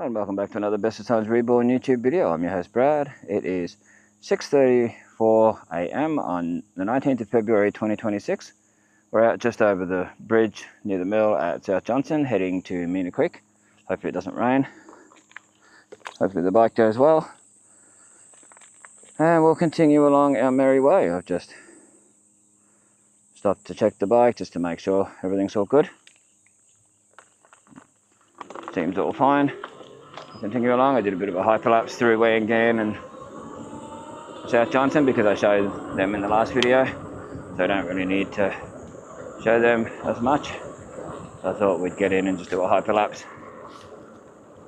and welcome back to another Bestestimes Reborn YouTube video. I'm your host Brad. It is 6:34 a.m. on the 19th of February 2026. We're out just over the bridge near the mill at South Johnson, heading to Mena Creek. Hopefully it doesn't rain. Hopefully the bike goes well. And we'll continue along our merry way. I've just stopped to check the bike just to make sure everything's all good. Seems all fine. Continue along. I did a bit of a hyperlapse through Wangan and South Johnson because I showed them in the last video, so I don't really need to show them as much. So I thought we'd get in and just do a hyperlapse.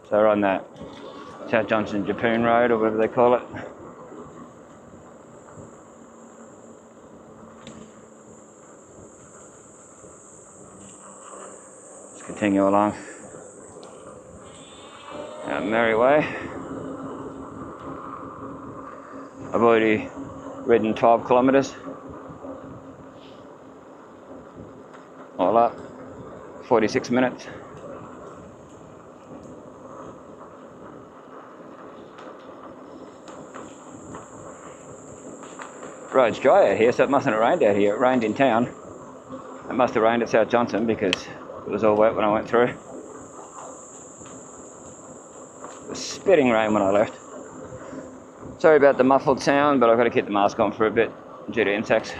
So we're on that South Johnson Japoon Road, or whatever they call it. Just continue along our merry way. I've already ridden 12 kilometers all up, 46 minutes. Road's dry out here, so it mustn't have rained out here. It rained in town. It must have rained at South Johnson because it was all wet when I went through. It was spitting rain when I left. Sorry about the muffled sound, but I've got to keep the mask on for a bit due to insects.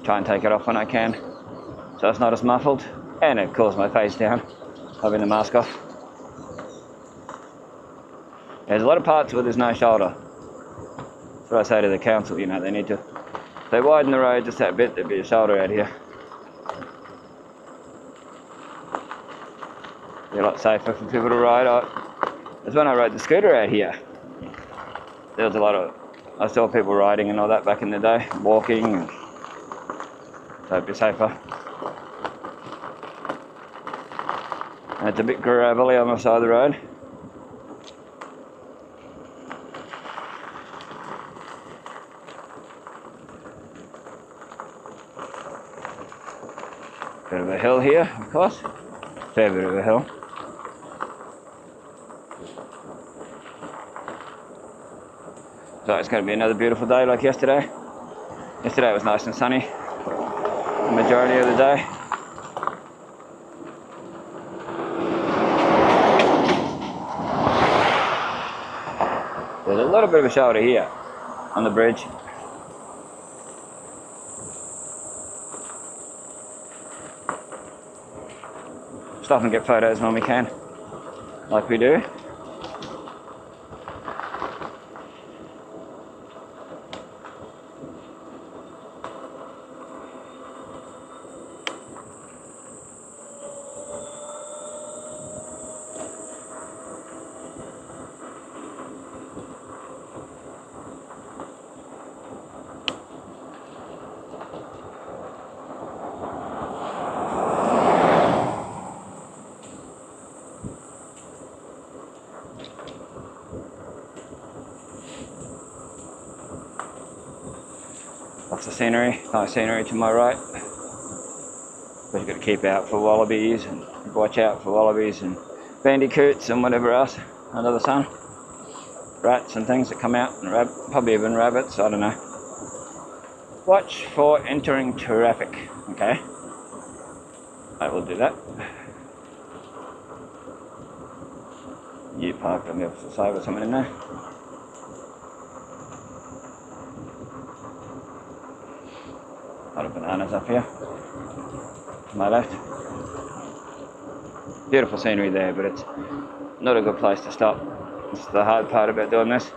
Try and take it off when I can, so it's not as muffled, and it cools my face down having the mask off. There's a lot of parts where there's no shoulder. That's what I say to the council, you know, they need to, if they widen the road just that bit, there'd be a shoulder out here. Be a lot safer for people to ride. That's when I rode the scooter out here. There was a lot of, I saw people riding and all that back in the day, walking, and so it'd be safer. And it's a bit gravelly on the side of the road. Bit of a hill here, of course. Fair bit of a hill. So it's going to be another beautiful day like yesterday. Yesterday was nice and sunny the majority of the day. There's a little bit of a shoulder here on the bridge. Stop and get photos when we can, like we do. Lots of scenery, nice scenery to my right. But you've got to keep out for wallabies and watch out for wallabies and bandicoots and whatever else under the sun. Rats and things that come out, and probably even rabbits, I don't know. Watch for entering traffic, okay? I will do that. You parked on the opposite side with someone in there. A lot of bananas up here to my left. Beautiful scenery there, but it's not a good place to stop. It's the hard part about doing this.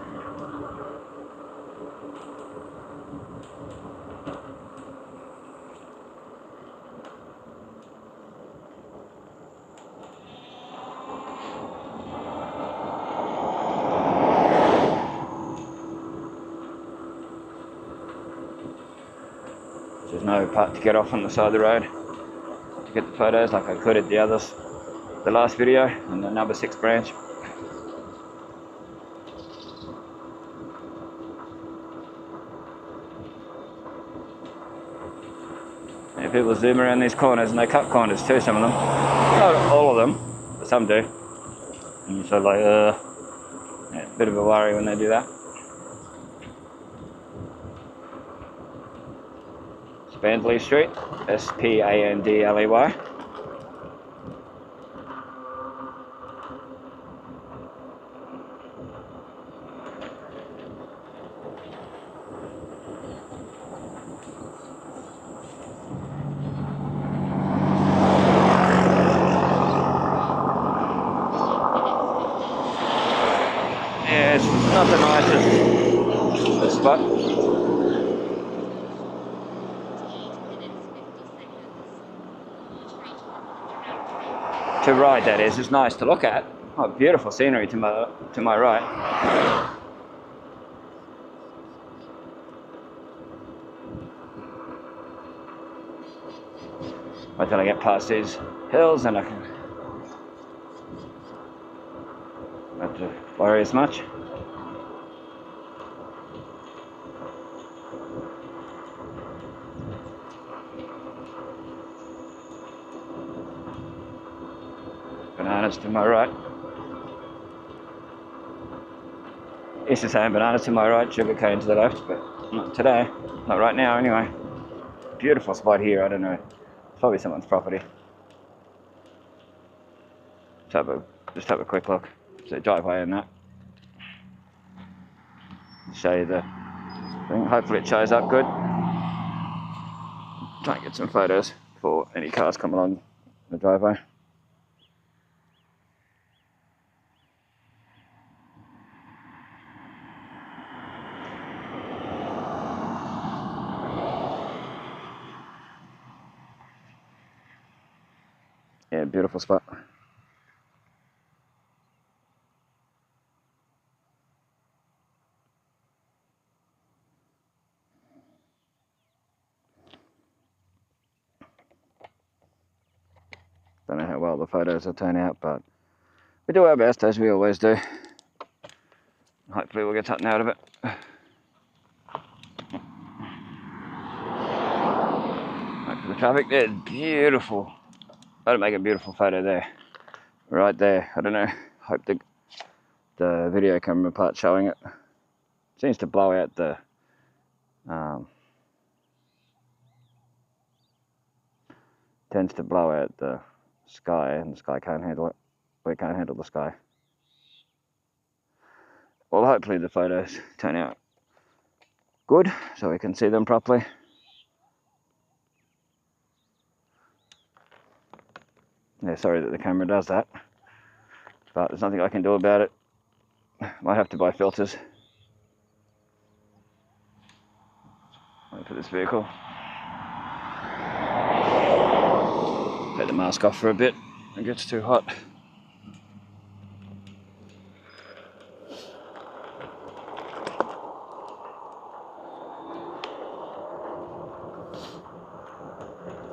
There's no part to get off on the side of the road to get the photos like I could at the last video on the number 6 branch. Yeah, people zoom around these corners and they cut corners too, some of them. Not all of them, but some do. And so like, yeah, a bit of a worry when they do that. Spandley Street, S-P-A-N-D-L-E-Y. Yeah, it's not the nicest spot. To ride, that is. It's nice to look at. Oh, beautiful scenery to my right. Wait till I get past these hills and I can not have to worry as much. Bananas to my right. Used to say bananas to my right, sugar cane to the left, but not today. Not right now, anyway. Beautiful spot here. I don't know. It's probably someone's property. Just have a quick look. So driveway and that. Show you the thing. Hopefully it shows up good. Try and get some photos before any cars come along the driveway. Yeah, beautiful spot. Don't know how well the photos will turn out, but we do our best, as we always do. Hopefully we'll get something out of it. Back to the traffic. There's beautiful. That'll make a beautiful photo there. Right there. I don't know. Hope the video camera part showing it. Seems to blow out the tends to blow out the sky, and the sky can't handle it. We can't handle the sky. Well, hopefully the photos turn out good so we can see them properly. Yeah, sorry that the camera does that, but there's nothing I can do about it. Might have to buy filters. Wait for this vehicle. Take the mask off for a bit. It gets too hot.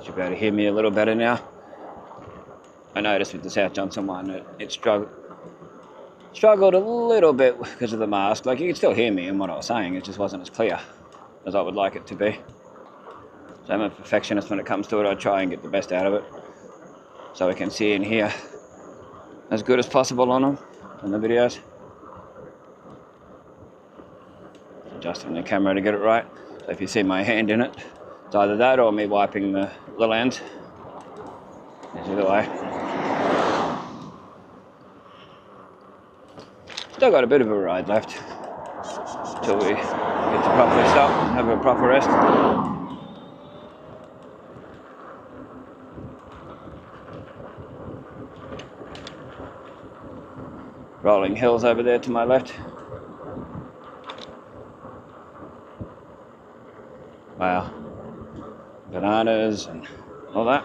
Should be able to hear me a little better now. I noticed with the South Johnson one it struggled a little bit because of the mask. Like, you could still hear me and what I was saying, it just wasn't as clear as I would like it to be. So I'm a perfectionist when it comes to it. I try and get the best out of it so I can see and hear as good as possible on them, on the videos. Adjusting the camera to get it right. So if you see my hand in it, it's either that or me wiping the lens. There's either way. Still got a bit of a ride left until we get to properly stop and have a proper rest. Rolling hills over there to my left. Wow. Bananas and all that.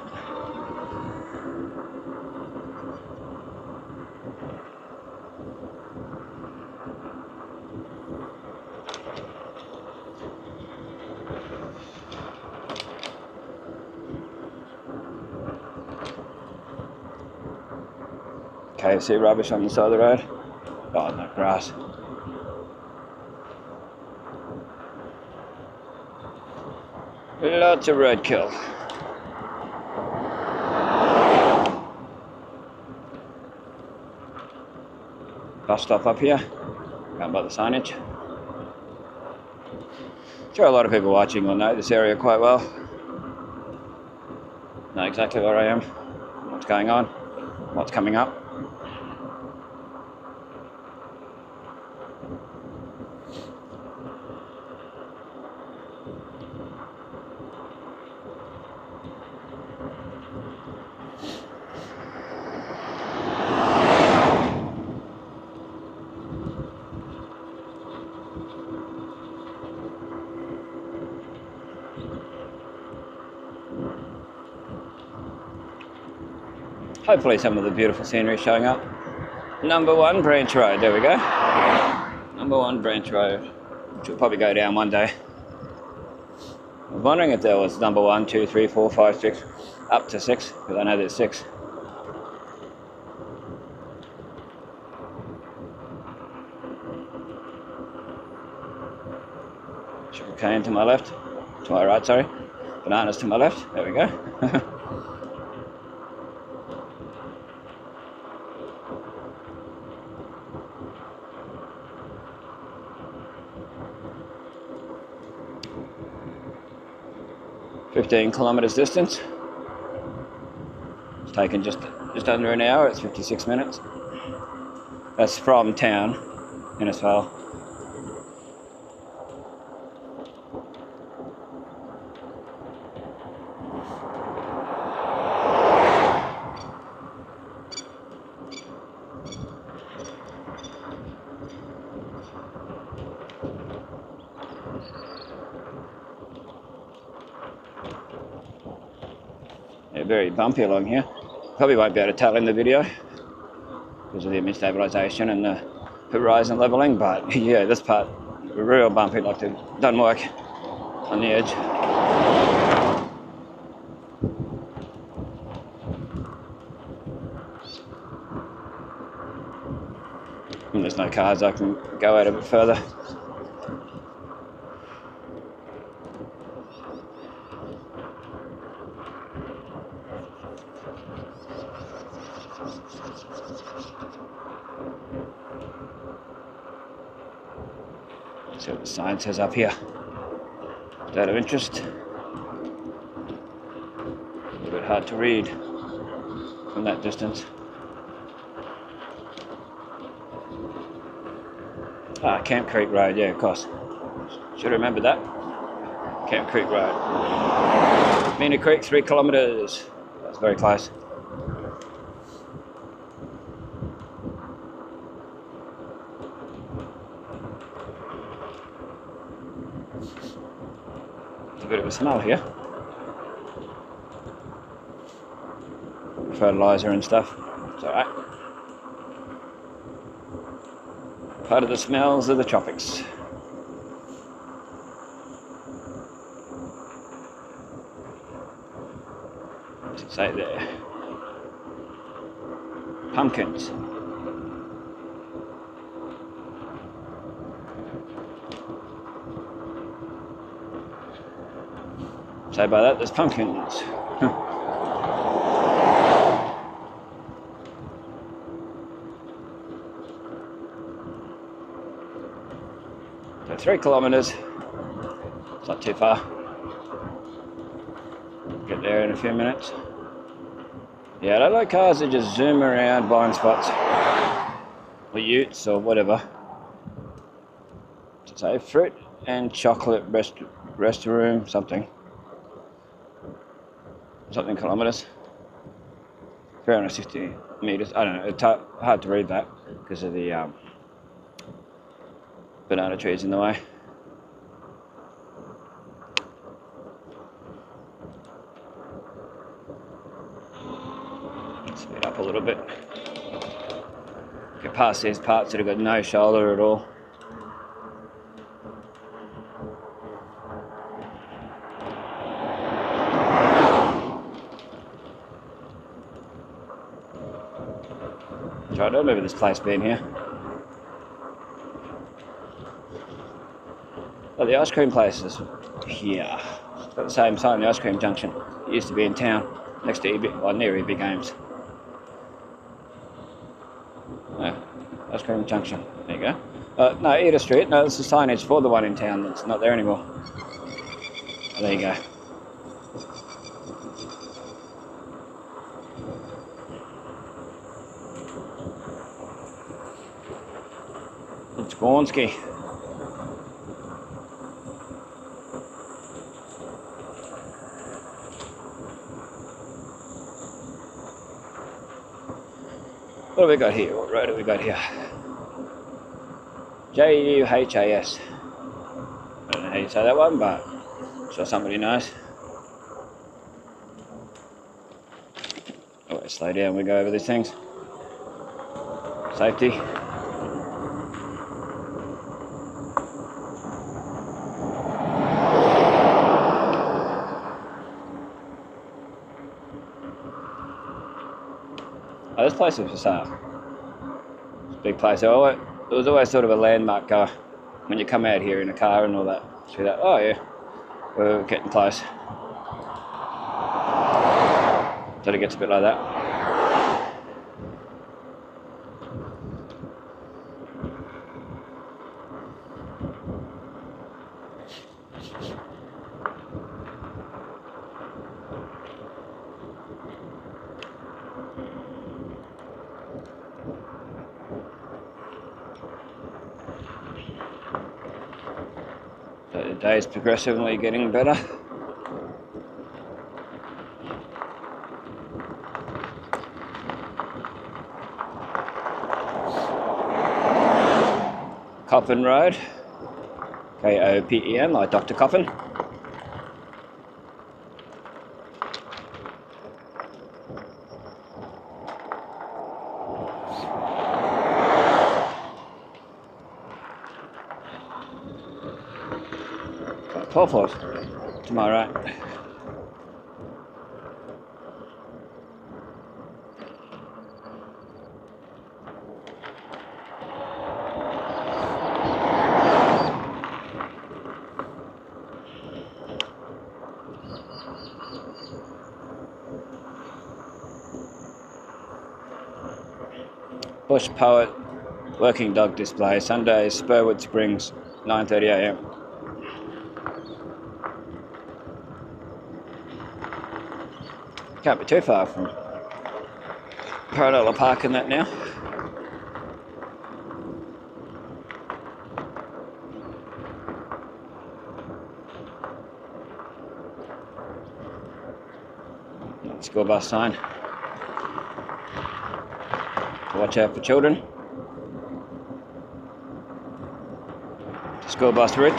KFC rubbish on the side of the road. Oh, no, grass. Lots of roadkill. bus stop up here. Going by the signage. Sure, a lot of people watching will know this area quite well. Know exactly where I am, what's going on, what's coming up. Hopefully some of the beautiful scenery is showing up. Number 1 branch road, there we go. Number 1 branch road, which will probably go down one day. I was wondering if there was number 1, 2, 3, 4, 5, 6, up to 6, because I know there's 6. Sugarcane to my left, to my right, sorry. Bananas to my left, there we go. 15 kilometres distance. It's taken just under an hour. It's 56 minutes. That's from town, Innisfail. Yeah, very bumpy along here. Probably won't be able to tell in the video because of the image stabilisation and the horizon levelling, but yeah, this part real bumpy, like they've done work on the edge. And there's no cars, I can go out a bit further. See what the sign says up here. Is that of interest? A little bit hard to read from that distance. Ah, Camp Creek Road, yeah, of course. Should have remembered that. Camp Creek Road. Mena Creek, 3 kilometres. That's very close. There's a bit of a smell here. Fertiliser and stuff. It's alright. Part of the smells of the tropics. What's it say there? Pumpkins. So by that, there's pumpkins. So 3 kilometres. It's not too far. Get there in a few minutes. Yeah, I don't like cars that just zoom around blind spots. Or utes or whatever. To say fruit and chocolate restaurant something. Something kilometres. 360 metres. I don't know. It's hard to read that because of the banana trees in the way. Speed up a little bit. Get past these parts that have got no shoulder at all. I don't remember this place being here. Oh, the ice cream place is here. It's got the same sign, the ice cream junction. It used to be in town, next to EB, well, near EB Games. No, Ice Cream Junction. There you go. No, Eater Street. No, this is signage for the one in town that's not there anymore. Oh, there you go. It's Gornsky. What have we got here? What road have we got here? Juhas. I don't know how you say that one, but I'm sure somebody knows. Always slow down when we go over these things. Safety. Oh, this place is for sale. It's a big place. It was always sort of a landmark when you come out here in a car and all that. See that? Oh yeah, we're getting close. So it gets a bit like that. So the day's progressively getting better. Coffin Road, Kopen, like Dr. Coffin. Got 12 floors to my right. Bush Poet Working Dog Display, Sunday, Spurwood Springs, 9:30 AM. Can't be too far from Parallel Park and that now. School bus sign. Watch out for children. School bus route.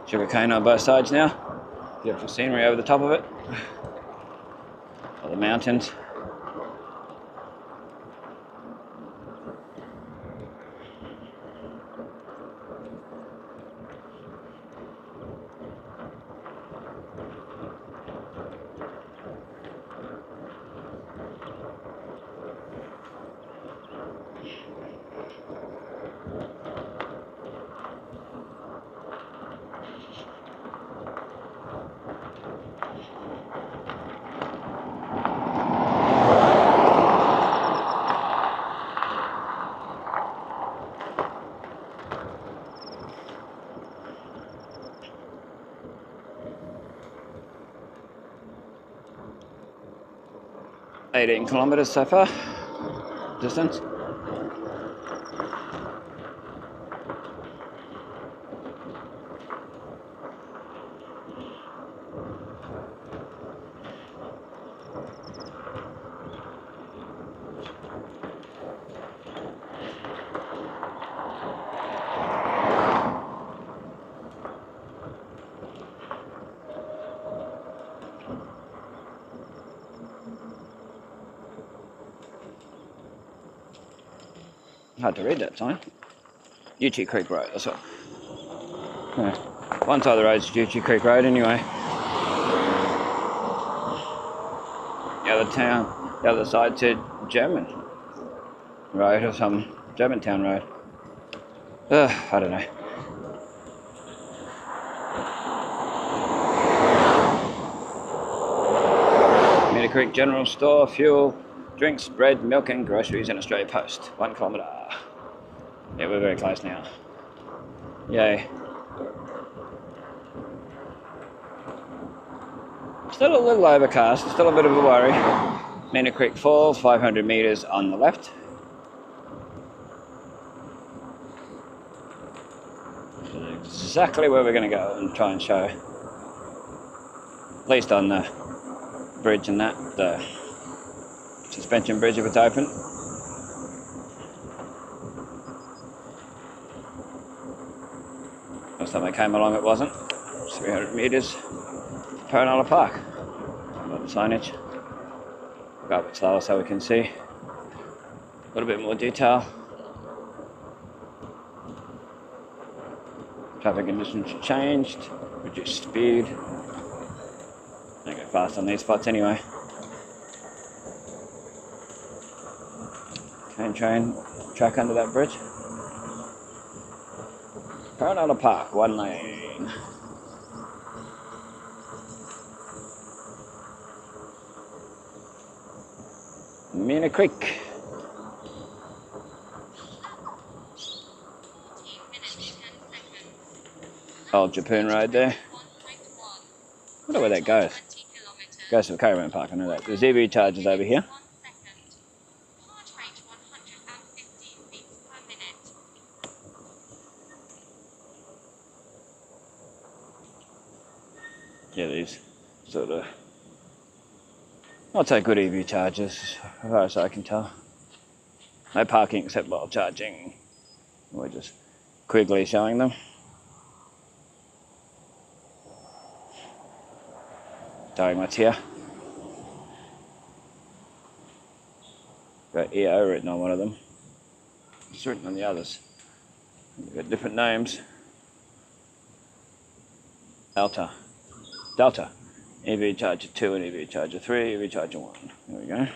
Sugar cane on both sides now. Beautiful scenery over the top of it. All the mountains. $18 kilometres so far, distance. Hard to read that sign. Uchee Creek Road, that's all. Yeah. One side of the road is Uchee Creek Road anyway. The other side said German Road or some Germantown Road. I don't know. Creek General Store, fuel, drinks, bread, milk and groceries in Australia Post. 1 kilometre. Yeah, we're very close now. Yay. Still a little overcast, still a bit of a worry. Mena Creek Falls, 500 metres on the left. Exactly where we're going to go and try and show. At least on the bridge and that, the suspension bridge if it's open. Last time I came along it wasn't. 300 metres. Paranala Park. Got the signage. Go a bit slower so we can see a little bit more detail. Traffic conditions changed. Reduced speed. Don't go fast on these spots anyway. Train track under that bridge. Paranala Park, 1 lane. Mena Creek. Old Japoon Road there. I wonder where that goes. Goes to the caravan park, I know that. There's EV chargers over here. Yeah, these sort of, I'd say good EV chargers, as far as I can tell. No parking except while charging. We're just quickly showing them. Showing what's here. Got EO written on one of them. It's written on the others. They've got different names. Delta. EV Charger 2 and EV Charger 3, EV Charger 1. There we go.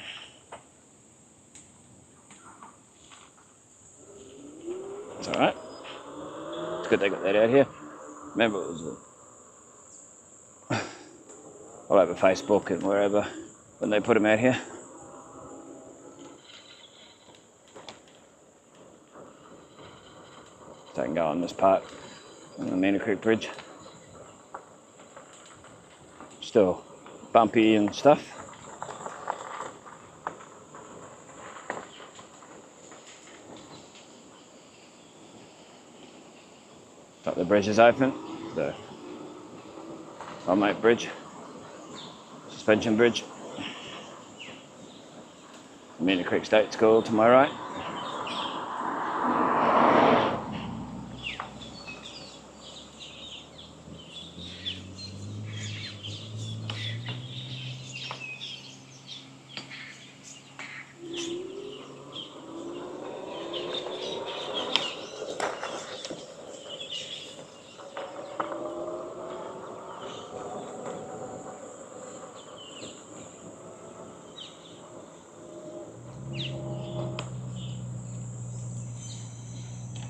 It's alright. It's good they got that out here. Remember it was all over Facebook and wherever when they put them out here. So I can go on this part on the Mena Creek Bridge. Still bumpy and stuff. But the bridge is open. The Almate Bridge. Suspension bridge. Mena Creek State School to my right.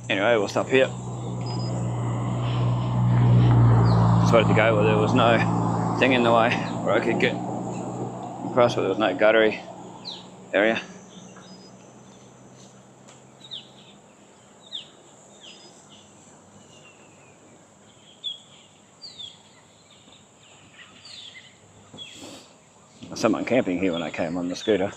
Anyway, we'll stop here. Just wanted to go where there was no thing in the way, where I could get across where there was no guttery area. There's someone camping here when I came on the scooter.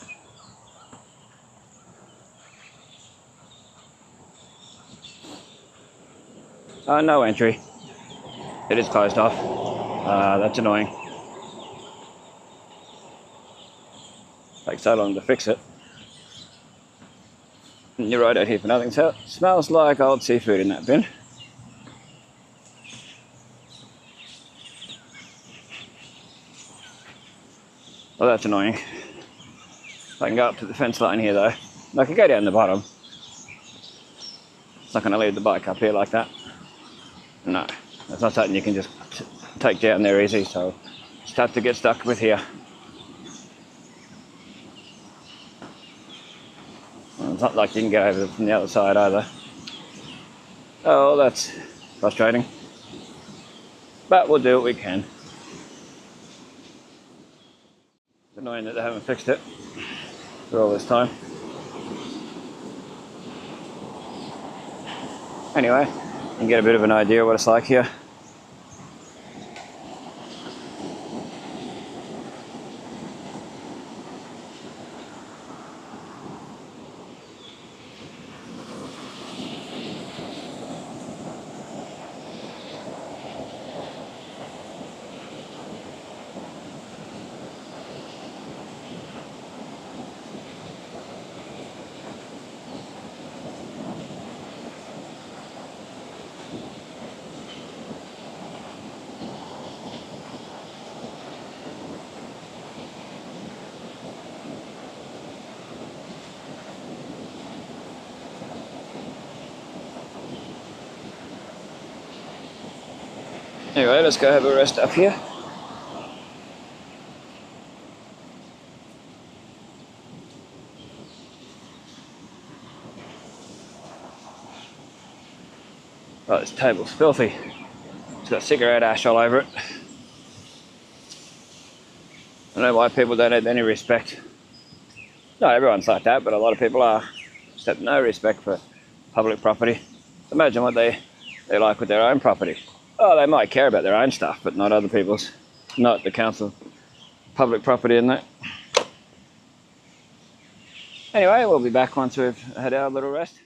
No entry. It is closed off. That's annoying. Takes so long to fix it. And you're right out here for nothing. So it smells like old seafood in that bin. Well, that's annoying. I can go up to the fence line here though. I can go down the bottom. It's not going to leave the bike up here like that. No, that's not something you can just take down there easy, so just have to get stuck with here. Well, it's not like you can get over from the other side either. Oh, that's frustrating. But we'll do what we can. Annoying that they haven't fixed it for all this time. Anyway, you can get a bit of an idea what it's like here. Anyway, let's go have a rest up here. Oh, this table's filthy. It's got cigarette ash all over it. I don't know why people don't have any respect. Not everyone's like that, but a lot of people are. Just have no respect for public property. Imagine what they like with their own property. Oh, they might care about their own stuff, but not other people's. Not the council. Public property and that. Anyway, we'll be back once we've had our little rest.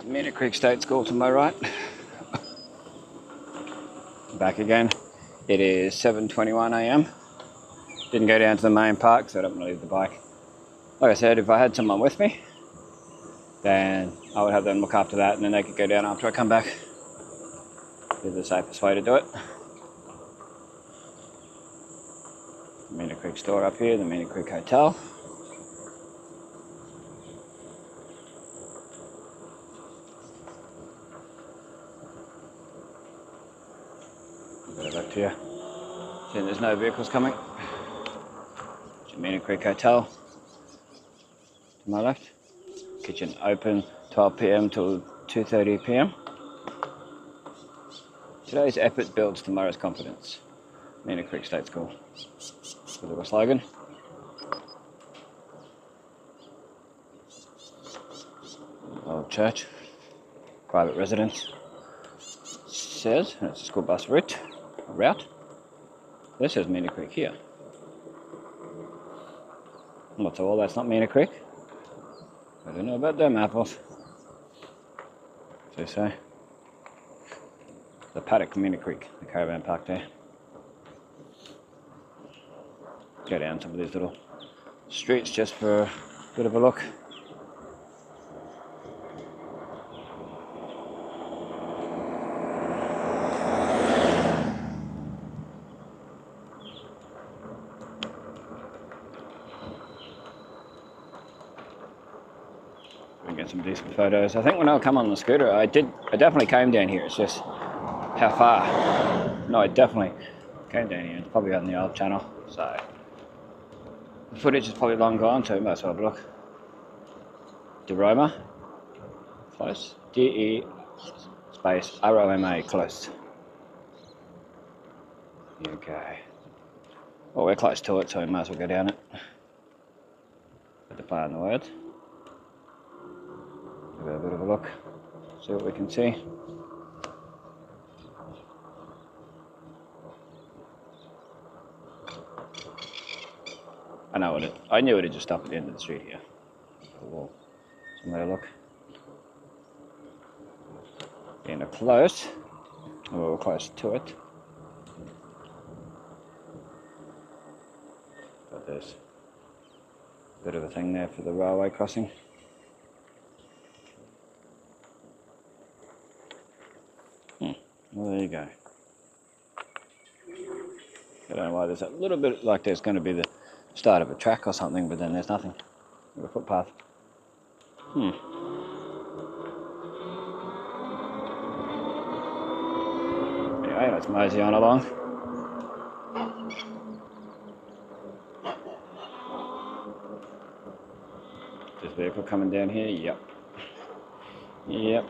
Mena Creek State School to my right. Back again. It is 7:21 AM. Didn't go down to the main park, so I don't want to leave the bike. Like I said, if I had someone with me, then I would have them look after that, and then they could go down after I come back. Be the safest way to do it. Mena Creek store up here, the Mena Creek Hotel. Better back to you. See, there's no vehicles coming. It's Mena Creek Hotel. To my left. Kitchen open 12 PM till 2:30 PM. Today's effort builds tomorrow's confidence. Mena Creek State School. That's the slogan. Old church. Private residence. Says, and it's a school bus route. This says Mena Creek here. What's all? That's not Mena Creek. I don't know about them apples. So you say. The paddock, Mena Creek, the caravan park there. Go down some of these little streets just for a bit of a look. Get some decent photos. I think when I come on the scooter, I definitely came down here. It's just how far. No, I definitely came down here. It's probably on the old channel, so the footage is probably long gone, so we might as well have a look. Deroma, close. DE space ROMA, close. Okay. Well, we're close to it, so we might as well go down it. Put the play on the words. Give it a bit of a look, see what we can see. I knew it'd just stop at the end of the street here. We'll have a look. Getting close. Oh, we're close to it. But there's a bit of a thing there for the railway crossing. Well, there you go. I don't know why there's a little bit like there's going to be the start of a track or something, but then there's nothing. A footpath. Anyway, let's mosey on along. This vehicle coming down here? Yep. Yep.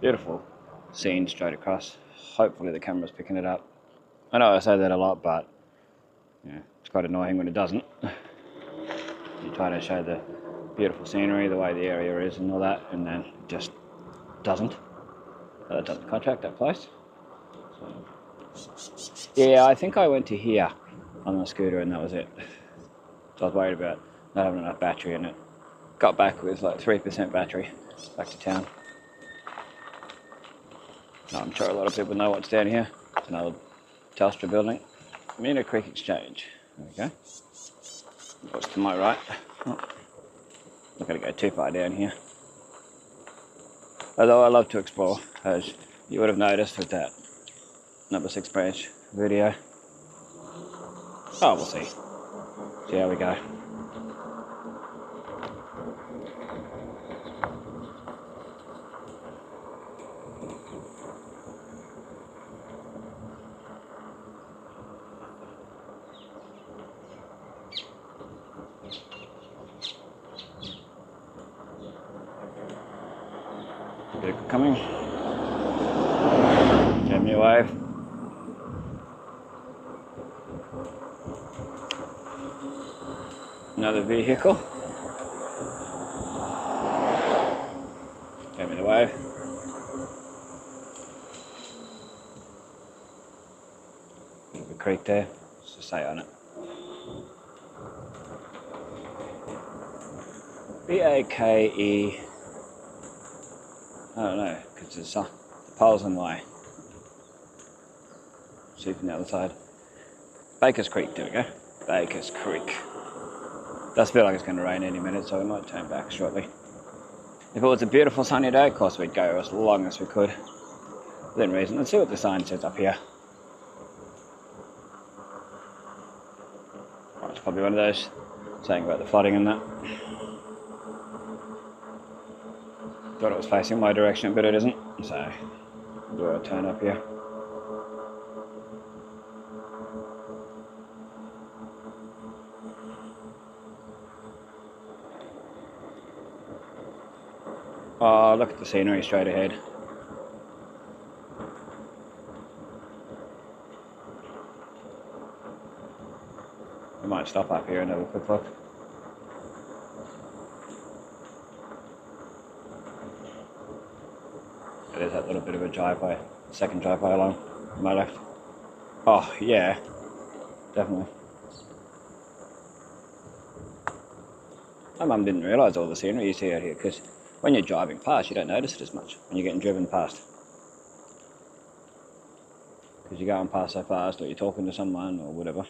Beautiful scene straight across. Hopefully the camera's picking it up. I know I say that a lot, but yeah, it's quite annoying when it doesn't. You try to show the beautiful scenery, the way the area is and all that, and then it just doesn't. That doesn't contract that place. So, yeah, I think I went to here on the scooter and that was it. So I was worried about not having enough battery in it. Got back with like 3% battery back to town. I'm sure a lot of people know what's down here. It's another Telstra building. Mena Creek Exchange. There we go. What's to my right? Oh, not going to go too far down here. Although I love to explore, as you would have noticed with that number 6 branch video. Oh, we'll see. See how we go. Vehicle coming. Give me a wave. Another vehicle. Give me the wave. There's a creek there. What's to say on it? B-A-K-E, I don't know, because the pole's in the way. See from the other side. Baker's Creek, there we go. Baker's Creek. Does feel like it's going to rain any minute, so we might turn back shortly. If it was a beautiful sunny day, of course we'd go as long as we could. Within reason. Let's see what the sign says up here. Oh, it's probably one of those saying about the flooding and that. Thought it was facing my direction, but it isn't. So, we'll do a turn up here. Oh, look at the scenery straight ahead. We might stop up here and have a quick look. There's that little bit of a driveway, second driveway along my left. Oh, yeah, definitely. My mum didn't realise all the scenery you see out here, because when you're driving past, you don't notice it as much when you're getting driven past. Because you're going past so fast, or you're talking to someone, or whatever.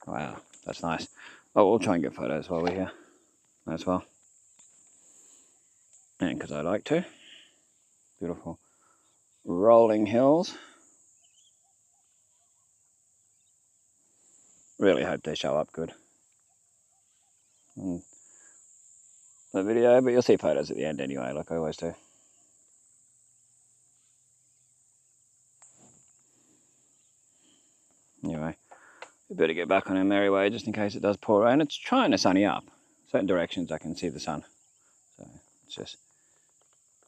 Wow, that's nice. Oh, we'll try and get photos while we're here as well. And because I like to. Beautiful rolling hills. Really hope they show up good in the video, but you'll see photos at the end anyway, like I always do. Anyway, we better get back on our merry way just in case it does pour rain. It's trying to sunny up. Certain directions I can see the sun. So let's just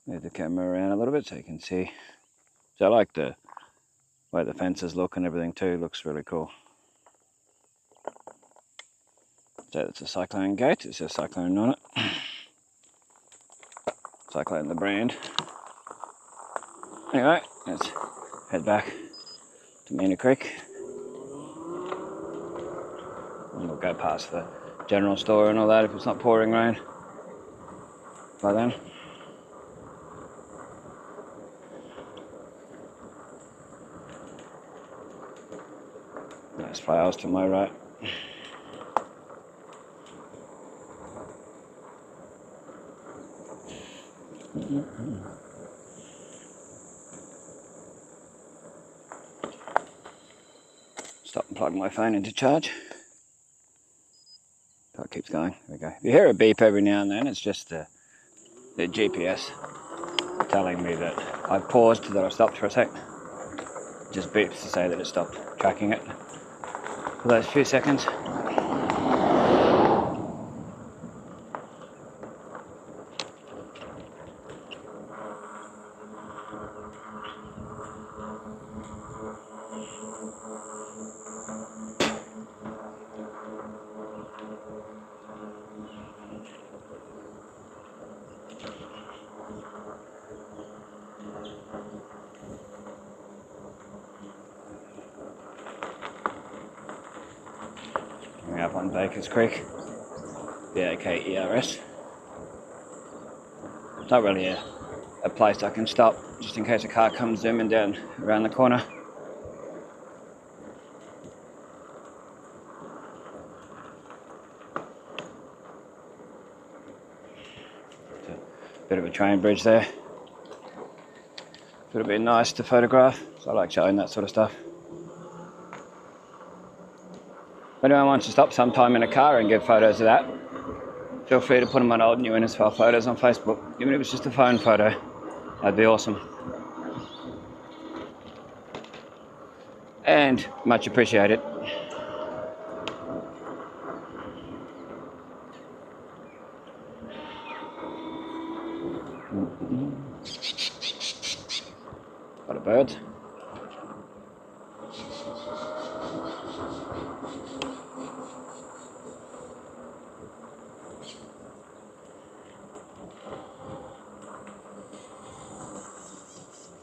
move the camera around a little bit so you can see. So I like the way the fences look and everything too. Looks really cool. So it's a Cyclone gate. It says Cyclone on it. Cyclone the brand. Anyway, let's head back to Mena Creek. And we'll go past the general store and all that if it's not pouring rain by then. Nice flowers to my right. Stop and plug my phone into charge. So it keeps going. There we go. If you hear a beep every now and then, it's just the GPS telling me that I've paused, that I've stopped for a sec. It just beeps to say that it stopped tracking it for those few seconds. Coming up on Baker's Creek, B-A-K-E-R-S. It's not really a place I can stop, just in case a car comes zooming down around the corner. It's a bit of a train bridge there. Would have been nice to photograph, so I like showing that sort of stuff. If anyone wants to stop sometime in a car and get photos of that, feel free to put them on old new Innisfail photos on Facebook. Even if it's just a phone photo, that'd be awesome. And much appreciated. A lot of birds.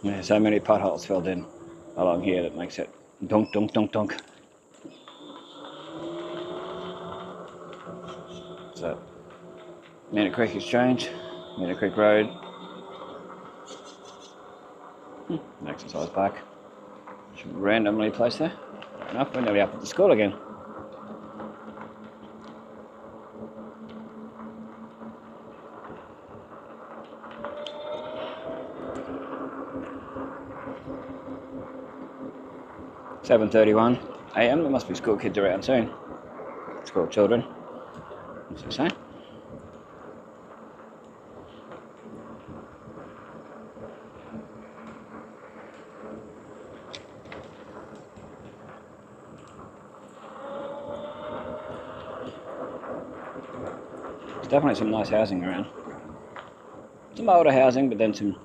There's so many potholes filled in along here that makes it dunk, dunk, dunk, dunk. So, Mena Creek Exchange, Mena Creek Road. An exercise bike. Should randomly placed there. Fair enough, we're nearly up at the school again. (7:31 AM). There must be school kids around soon. School children. What's it saying? There's definitely some nice housing around. Some older housing, but then some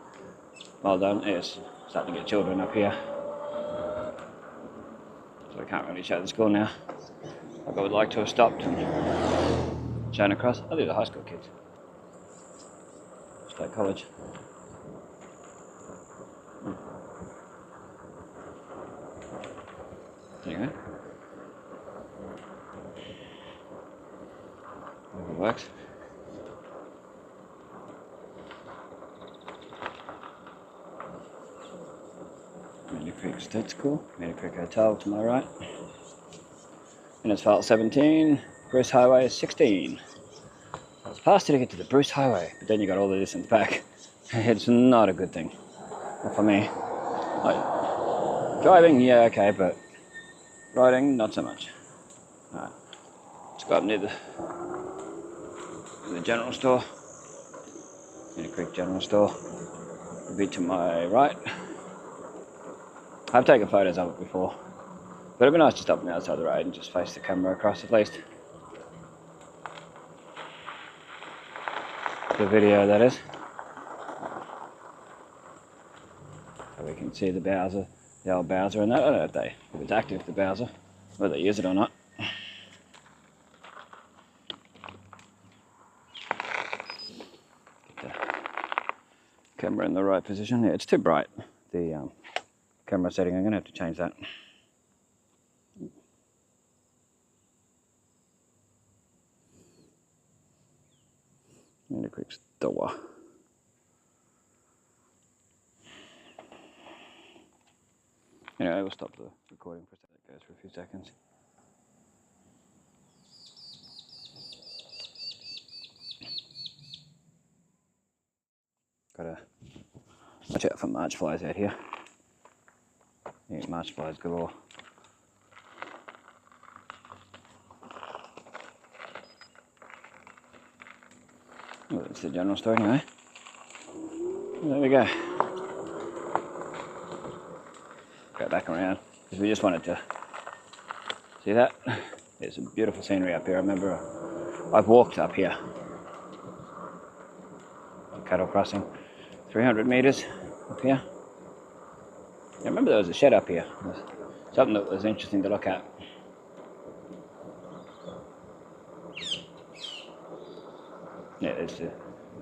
well done. It's starting to get children up here. So I can't really show the school now. Like I would like to have stopped and shown across. Oh, these are high school kids. State College. There you go. Hope it works. Mena Creek State School, Mena Creek Hotel to my right. Innisfail 17, Bruce Highway 16. I was past it to get to the Bruce Highway, but then you got all the distance back. It's not a good thing. Not for me. Like, driving, yeah, okay, but riding, not so much. Alright, let's go up near the general store. Mena Creek General Store. It'll be to my right. I've taken photos of it before, but it'd be nice to stop on the outside of the road and just face the camera across at least. The video, that is. So we can see the Bowser, the old Bowser and that. I don't know if it's active, the Bowser, whether they use it or not. Get the camera in the right position. Yeah, it's too bright. The camera setting, I'm going to have to change that. Mena Creek store. Anyway, we'll stop the recording for a second. It goes for a few seconds. Gotta watch out for march flies out here. Yeah, march flies galore. Well, that's the general store anyway. There we go. Go back around because we just wanted to see that. There's some beautiful scenery up here. I remember I've walked up here. The cattle crossing, 300 meters up here. I remember there was a shed up here. It was something that was interesting to look at. Yeah, there's a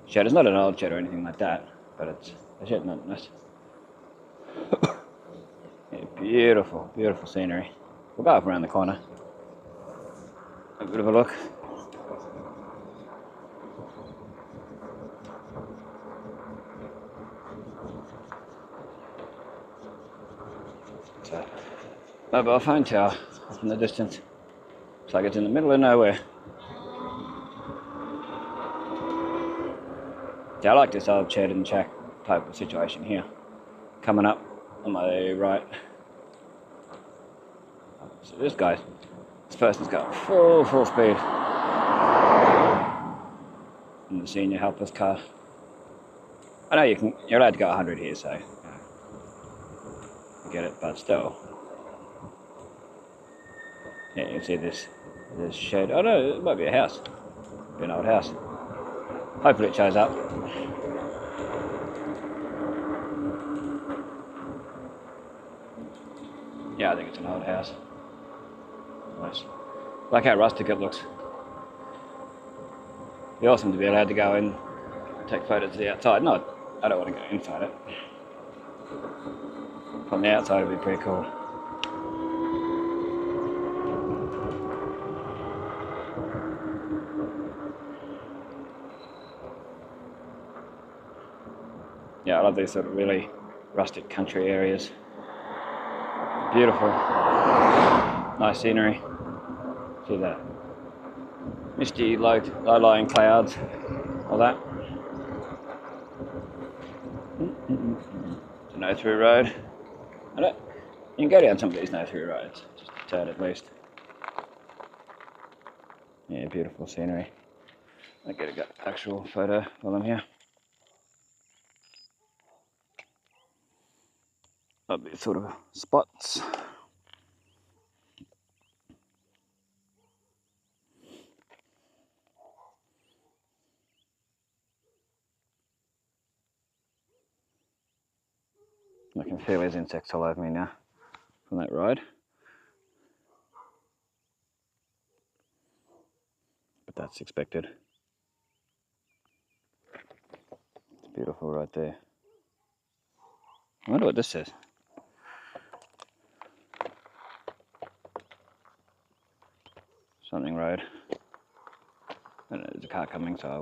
shed. It's not an old shed or anything like that, but it's a shed nonetheless. Yeah, beautiful, beautiful scenery. We'll go up around the corner. Have a bit of a look. It's a mobile phone tower up in the distance. Looks like it's in the middle of nowhere. Yeah, I like this old shed and shack type of situation here. Coming up on my right. So this person's got full speed in the senior helpless car. I know you're allowed to go 100 here, so you get it, but still. Yeah, you can see this shed. Oh no, it might be a house. Be an old house. Hopefully it shows up. Yeah, I think it's an old house. Nice. Like how rustic it looks. It'd be awesome to be allowed to go in, take photos of the outside. No, I don't want to go inside it. From the outside it'd be pretty cool. Yeah, I love these sort of really rustic country areas. Beautiful. Nice scenery. See that? Misty, low-lying clouds. All that. It's a no-through road. You can go down some of these no-through roads, just a tad at least. Yeah, beautiful scenery. I'll get an actual photo while I'm here. Love these sort of spots. I can feel these insects all over me now from that ride. But that's expected. It's beautiful right there. I wonder what this says. Something road. I don't know, there's a car coming, so I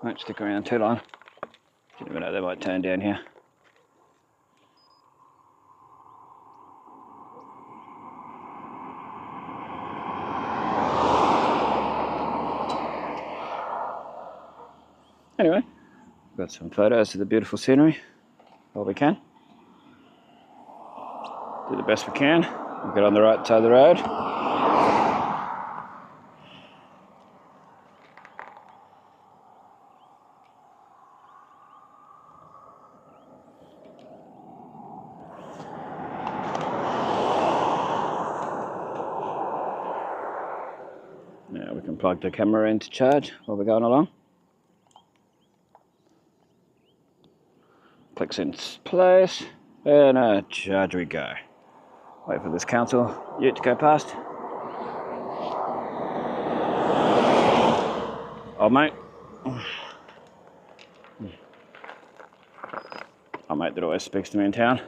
won't stick around too long. You never know, they might turn down here. Anyway, got some photos of the beautiful scenery. All we can. Do the best we can. We'll get on the right side of the road. Now we can plug the camera in to charge while we're going along. Clicks in place, and charge we go. Wait for this council ute to go past. Oh mate. Oh mate that always speaks to me in town.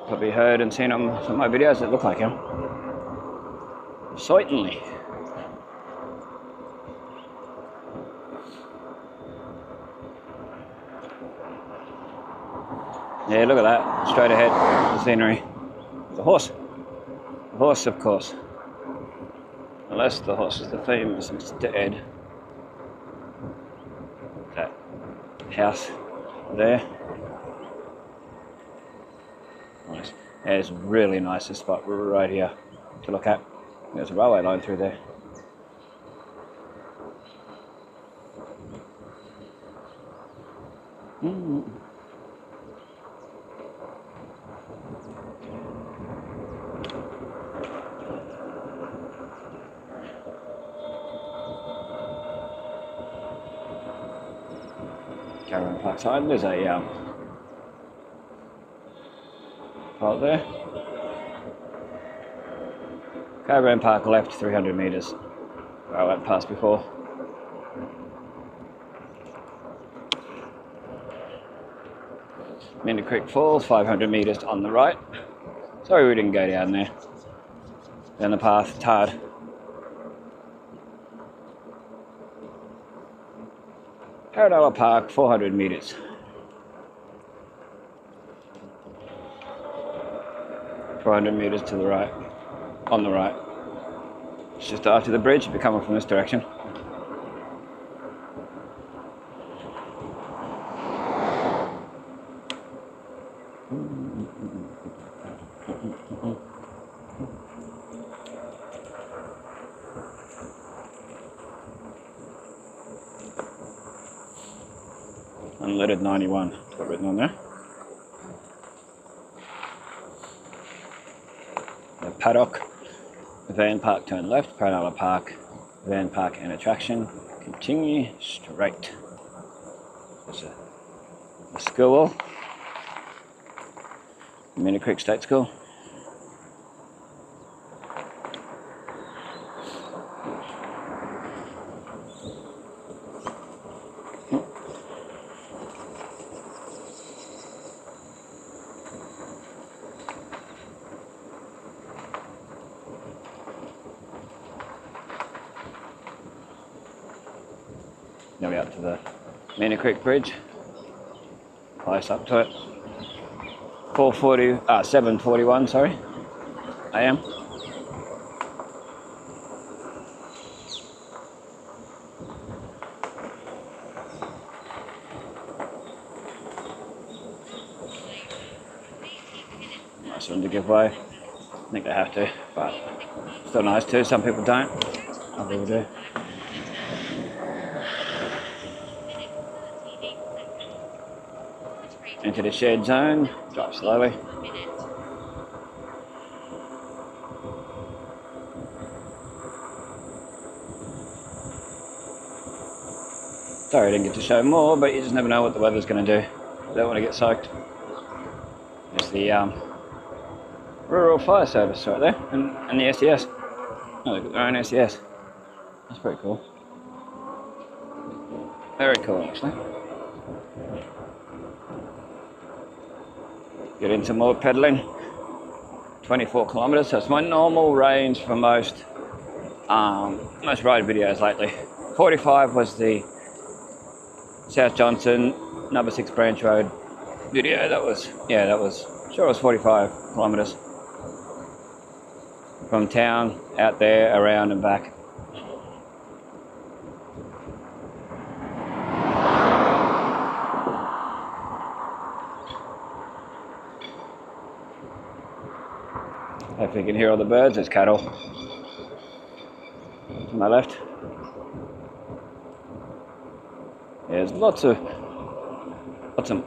Probably heard and seen on some of my videos that look like him. Certainly. Yeah, look at that, straight ahead, the scenery. The horse. The horse, of course. Unless the horse is the famous instead. That house there. Nice. It's really nice, this spot right here to look at. There's a railway line through there. Caravan park side, there's a part there. Caravan park left 300 metres where I went past before. Mena Creek Falls, 500 metres on the right. Sorry we didn't go down there. Down the path, it's hard. Paradella Park, 400 metres. Meters to the right, on the right. It's just after the bridge, we're coming from this direction. Unleaded 91, it's got written on there. The paddock, the van park turn left, Paradella Park, van park and attraction, continue straight. There's a school, Mena Creek State School. Nearly up to the Mena Creek Bridge. Close up to it. 7:41, sorry, AM. Nice one to give way. I think they have to, but still nice too. Some people don't. Other people do. Into the shared zone. Drive slowly. Sorry I didn't get to show more, but you just never know what the weather's going to do. I don't want to get soaked. There's the Rural Fire Service right there, and the SES. Oh, they've got their own SES. That's pretty cool. Very cool, actually. Get into more pedalling. 24 kilometres, so it's my normal range for most ride videos lately. 45 was the South Johnson number 6 branch road video. That was sure it was 45 kilometres from town out there, around and back. Hopefully you can hear all the birds. There's cattle to my left. Yeah, there's lots of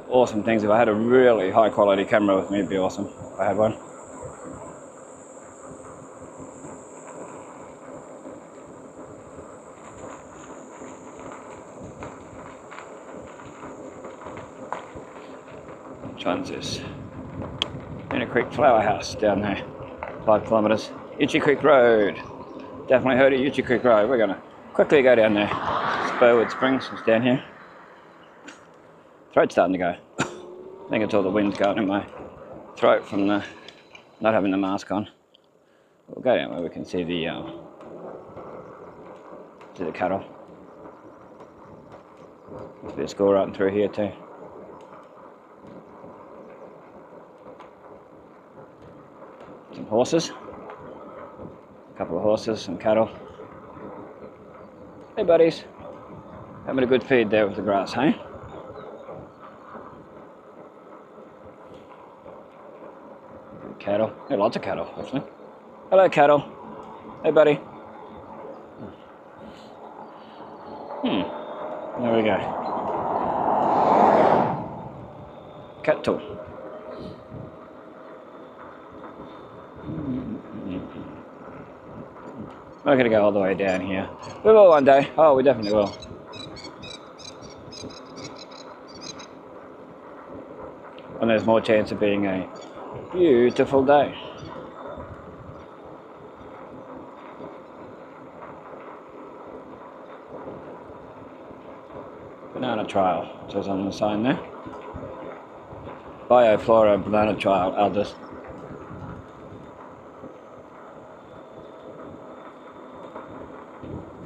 awesome things. If I had a really high quality camera with me, it'd be awesome if I had one. Which one's this? Mena Creek Flower House down there. 5 kilometres. Itchy Creek Road. Definitely heard of Itchy Creek Road. We're going to quickly go down there. Spurwood Springs is down here. Throat's starting to go. I think it's all the wind's going in my throat from the not having the mask on. We'll go down where we can see the cattle. There's a bit of school right through here too. Some horses. A couple of horses, some cattle. Hey buddies. Having a good feed there with the grass, hey? Good cattle. Yeah, lots of cattle, actually. Hello, cattle. Hey, buddy. There we go. Cattle. We're not going to go all the way down here. We will one day. Oh, we definitely will. And there's more chance of being a beautiful day. Banana Trail, it says on the sign there. Bioflora Banana Trail, Aldous.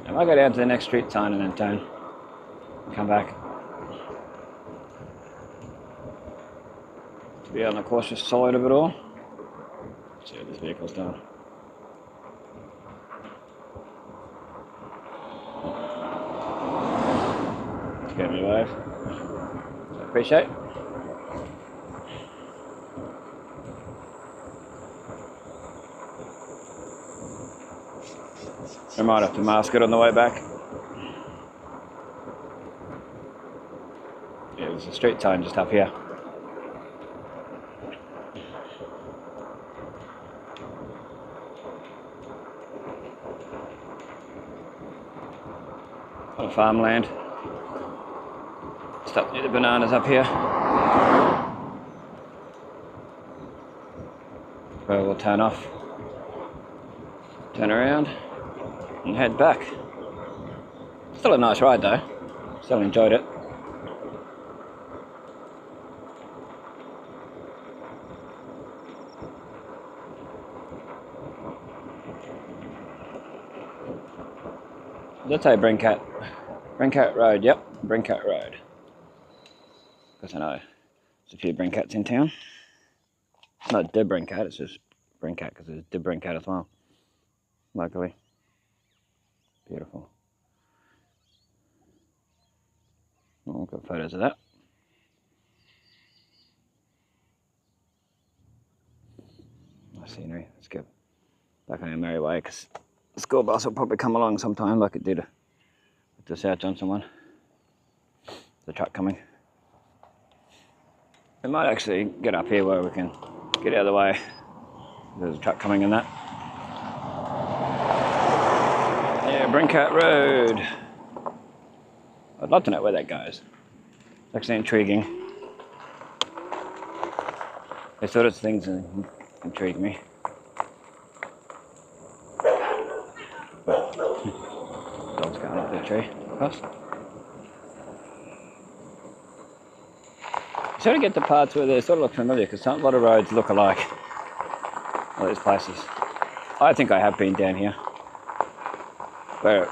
I might go down to the next street sign and then turn and come back. To be on the cautious side of it all. Let's see what this vehicle's doing. Just give me a wave. I appreciate it. I might have to mask it on the way back. Yeah, there's a street sign just up here. A lot of farmland. Stop near the bananas up here. Where we'll turn off. Turn around. And head back. Still a nice ride though. Still enjoyed it. That's how you bring cat. Brincat Road, yep, Brincat Road. Because I know there's a few Brincats in town. It's not De Brincat, it's just Brincat because there's De Brincat as well, locally. Beautiful. Oh, got photos of that. Nice scenery, let's go back on our merry way because the school bus will probably come along sometime like it did with the South Johnson one. The truck coming. We might actually get up here where we can get out of the way. There's a truck coming in that. Yeah, Brincat Road. I'd love to know where that goes. It's actually intriguing. These sort of things intrigue me. But, dog's going up the tree, of course. You sort of get the parts where they sort of look familiar because a lot of roads look alike. All these places. I think I have been down here. Where it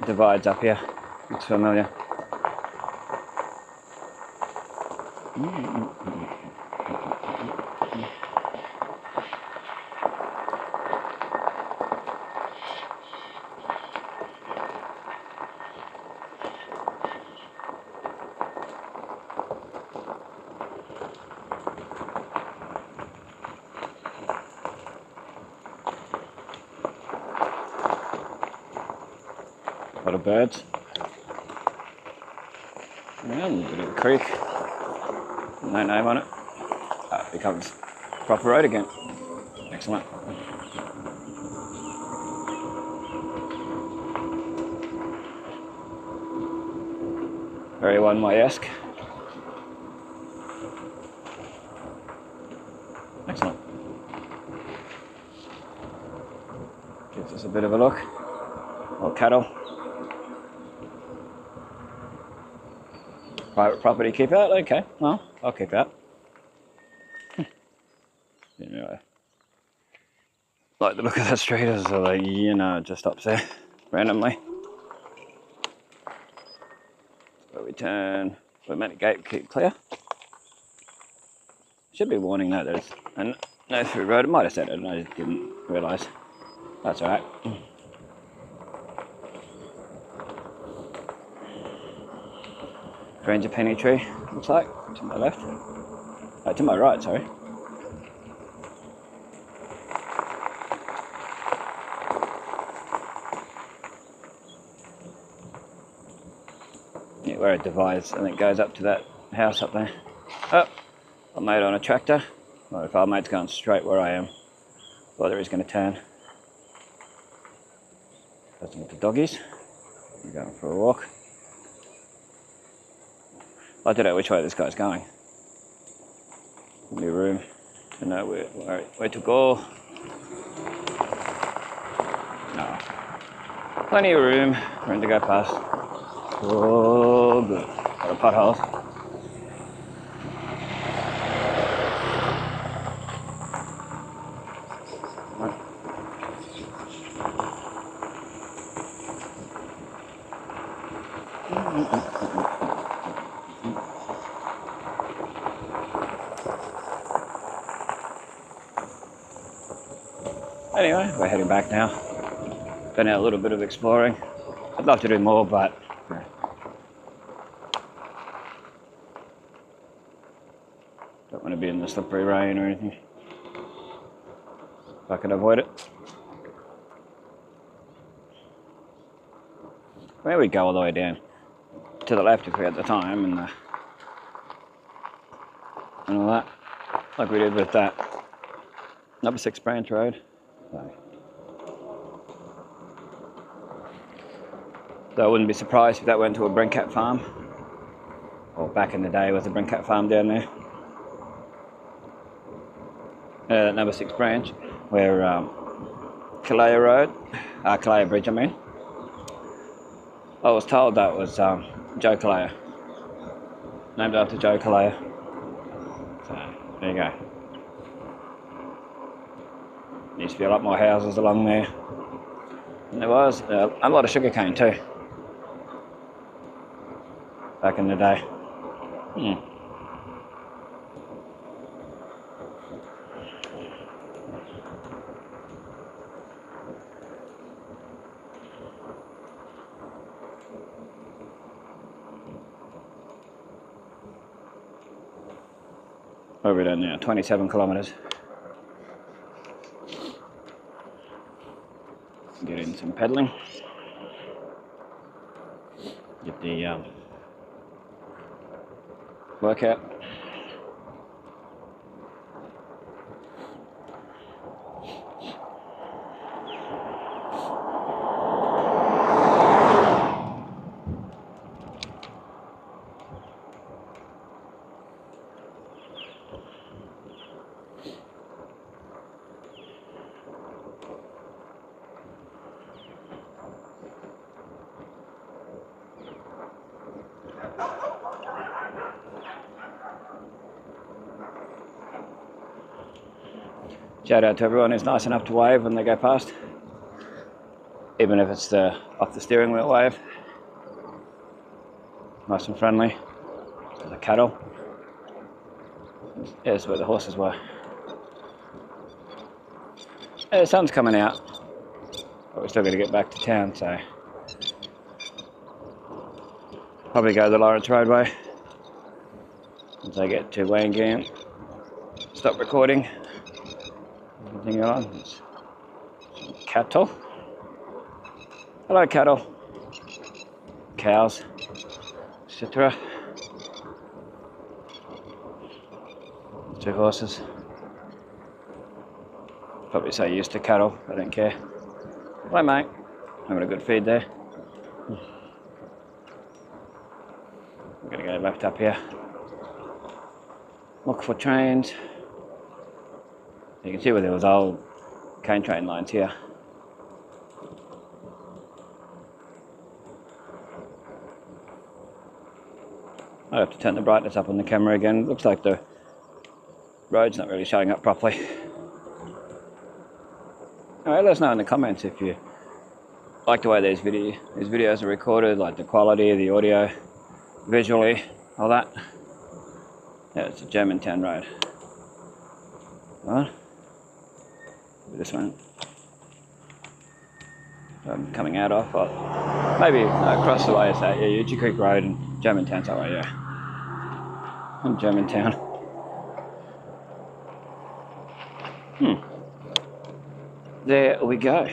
divides up here. Looks familiar. A lot of birds. Yeah, a bit of a creek. No name on it. It becomes proper road again. Excellent. Very one-way-esque. Excellent. Gives us a bit of a look. More cattle. Private property, keep out? Okay, well, I'll keep out. Anyway. Like the look of that street is like, you know, it just stops there randomly. So we turn, we're meant to gate keep clear. Should be warning that there's a no through road. It might have said it and I just didn't realise. That's alright. Ranger penny tree, looks like, to my left. Oh, to my right, sorry. Yeah, where it divides, I think goes up to that house up there. Oh, our mate on a tractor. Well, if our mate's going straight where I am, whether he's going to turn. Listen with the doggies. We're going for a walk. I don't know which way this guy's going. Give me room to know where to go. No. Plenty of room for him to go past. Oh, good. Got a potholes. Anyway, we're heading back now. Done a little bit of exploring. I'd love to do more, but don't want to be in the slippery rain or anything. If I can avoid it. Where we go all the way down to the left if we had the time and all that, like we did with that number 6 branch road. So I wouldn't be surprised if that went to a Brincat farm, or back in the day was a Brincat farm down there. That number 6 branch, where Kalea Road, Kalea Bridge I mean. I was told that was Joe Kalea, named after Joe Kalea. So there you go. Needs to be a lot more houses along there. And there was a lot of sugarcane too, back in the day. Where are we done now? 27 kilometres. Get in some pedalling. Get the workout. Shout out to everyone who's nice enough to wave when they go past, even if it's the off the steering wheel wave. Nice and friendly. The cattle. Here's where the horses were. The sun's coming out, but we're still going to get back to town, so probably go the Lawrence Roadway once I get to Wangan. Stop recording. Continue on. Some cattle. Hello, cattle. Cows, etc. 2 horses. Probably so used to cattle, I don't care. Hello, mate. Having a good feed there. I'm going to go left up here. Look for trains. You can see where there was old cane train lines here. I have to turn the brightness up on the camera again. Looks like the road's not really showing up properly. Alright, let us know in the comments if you like the way these videos are recorded, like the quality of the audio, visually, all that. Yeah, it's a Germantown road. What? This one I'm coming out of, but maybe across the way is that, yeah, Uchi Creek Road and Germantown's that way, yeah. And Germantown. There we go.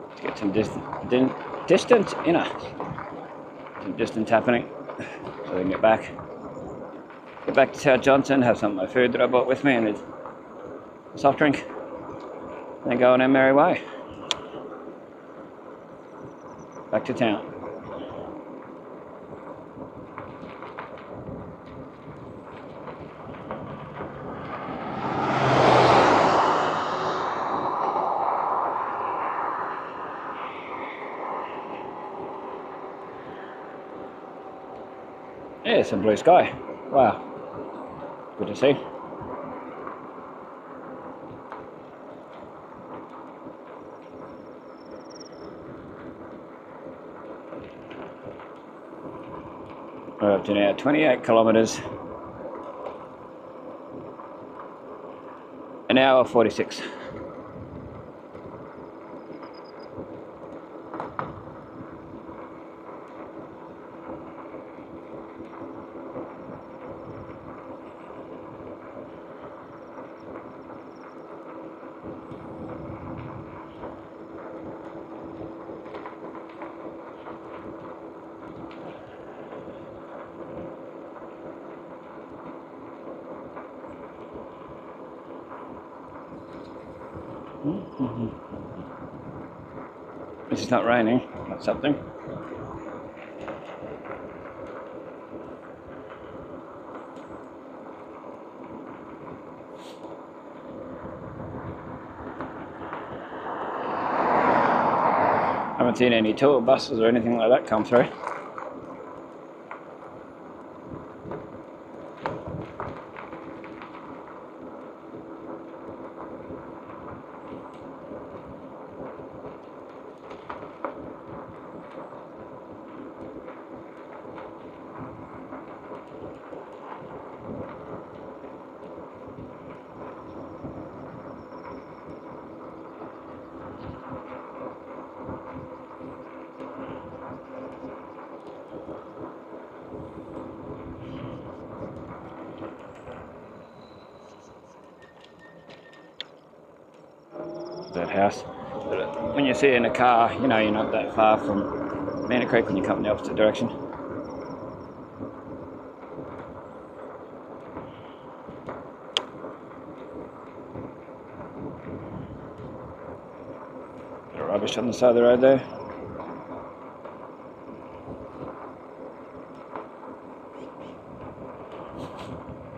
Let's get some distance inner. Some distance happening. So we can get back to South Johnson, have some of my food that I bought with me and a soft drink, and then go on our merry way back to town. Yeah, some blue sky. Wow. Good to see. We're up to now 28 kilometres. An hour 46. It's not raining, that's something. Haven't seen any tour buses or anything like that come through. that house. But when you see it in a car, you know you're not that far from Mena Creek when you come in the opposite direction. Bit of rubbish on the side of the road there.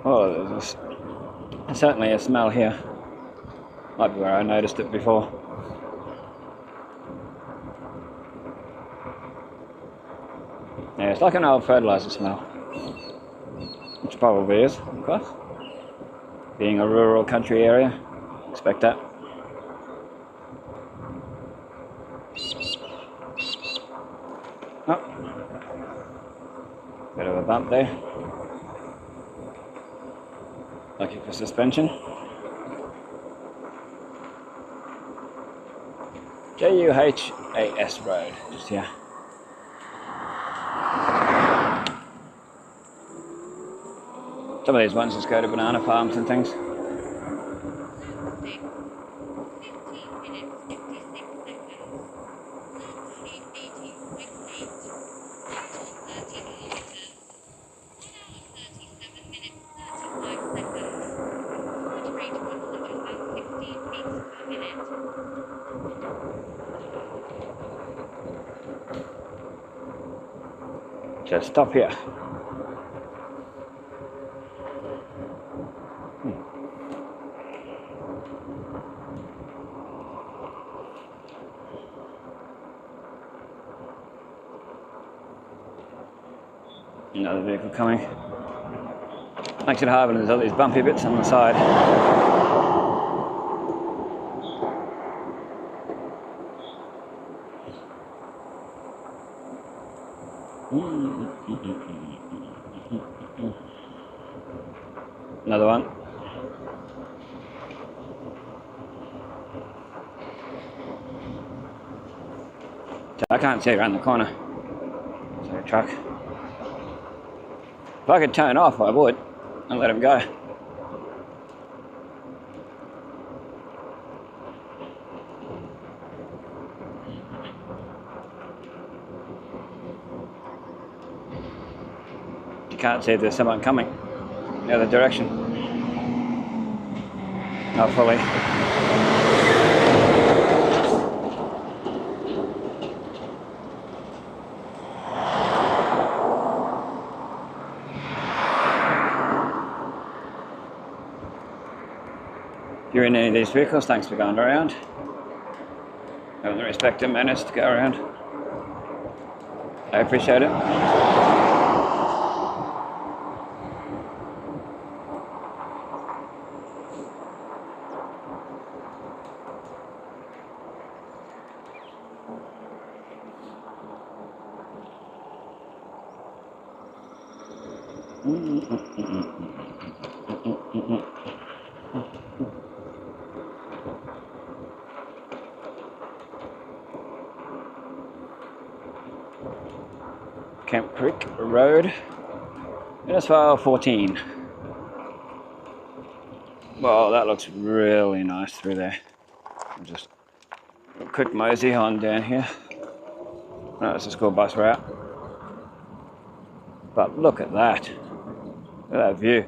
Oh, there's certainly a smell here. Might be where I noticed it before. Yeah, it's like an old fertiliser smell. Which probably is, of course. Being a rural country area, expect that. Oh. Bit of a bump there. Lucky for suspension. JUHAS Road, just here. Some of these ones just go to banana farms and things. Just stop here. Another vehicle coming. Makes it hard when there's all these bumpy bits on the side. Another one. I can't see around the corner. So a truck. If I could turn off, I would, and let him go. You can't see if there's someone coming the other direction. Not fully. If you're in any of these vehicles, thanks for going around. Having the respect and manners to go around. I appreciate it. Camp Creek Road, Innisfail 14. Well, that looks really nice through there. I'll just a quick mosey on down here. No, it's a school bus route. But look at that. Look at that view.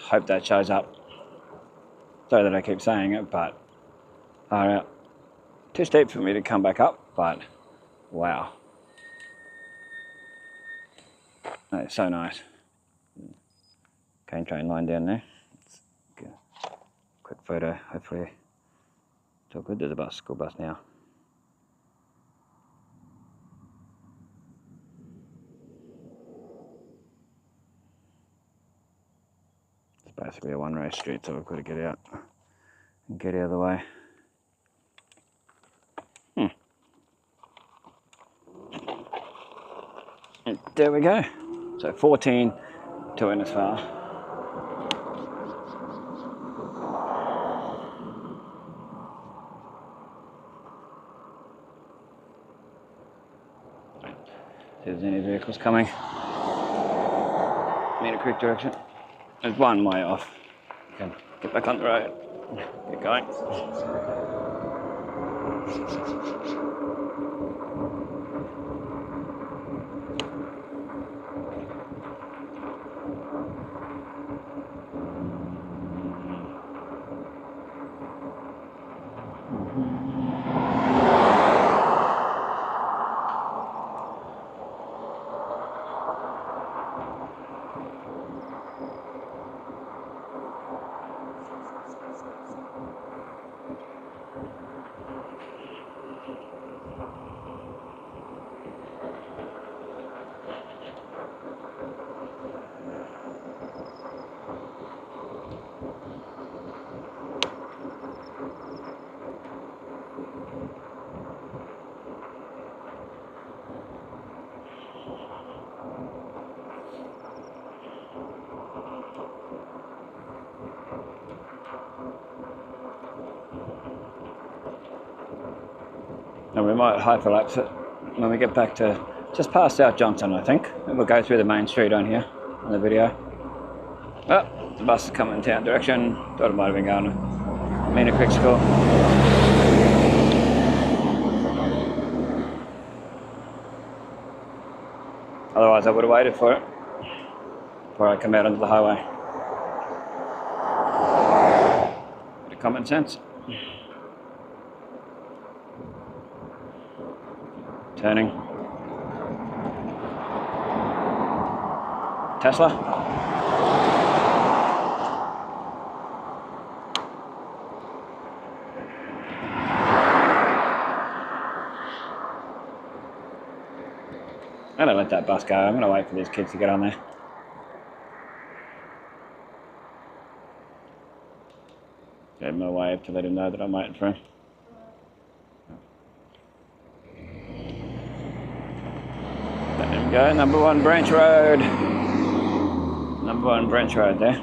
Hope that shows up. Sorry that I keep saying it, but too steep for me to come back up, but wow. That is so nice. Cane train line down there. Let's get a quick photo, hopefully it's all good. There's a bus, school bus now. It's basically a one-way street, so we've got to get out and get out of the way. And there we go. So 14 to Innisfail. See if there's any vehicles coming. Mena Creek direction. There's one way off. You can get back on the road. Get going. And we might hyperlapse it when we get back to just past South Johnson, I think. And we'll go through the main street on here on the video. Oh, the bus is coming in town direction. Thought it might have been going to Mena Quick School. Otherwise I would have waited for it before I come out onto the highway. Bit of common sense. Turning. Tesla. I'm gonna let that bus go. I'm gonna wait for these kids to get on there. Give him a wave to let him know that I'm waiting for him. Let him go. Number 1 branch road. Number 1 branch road there.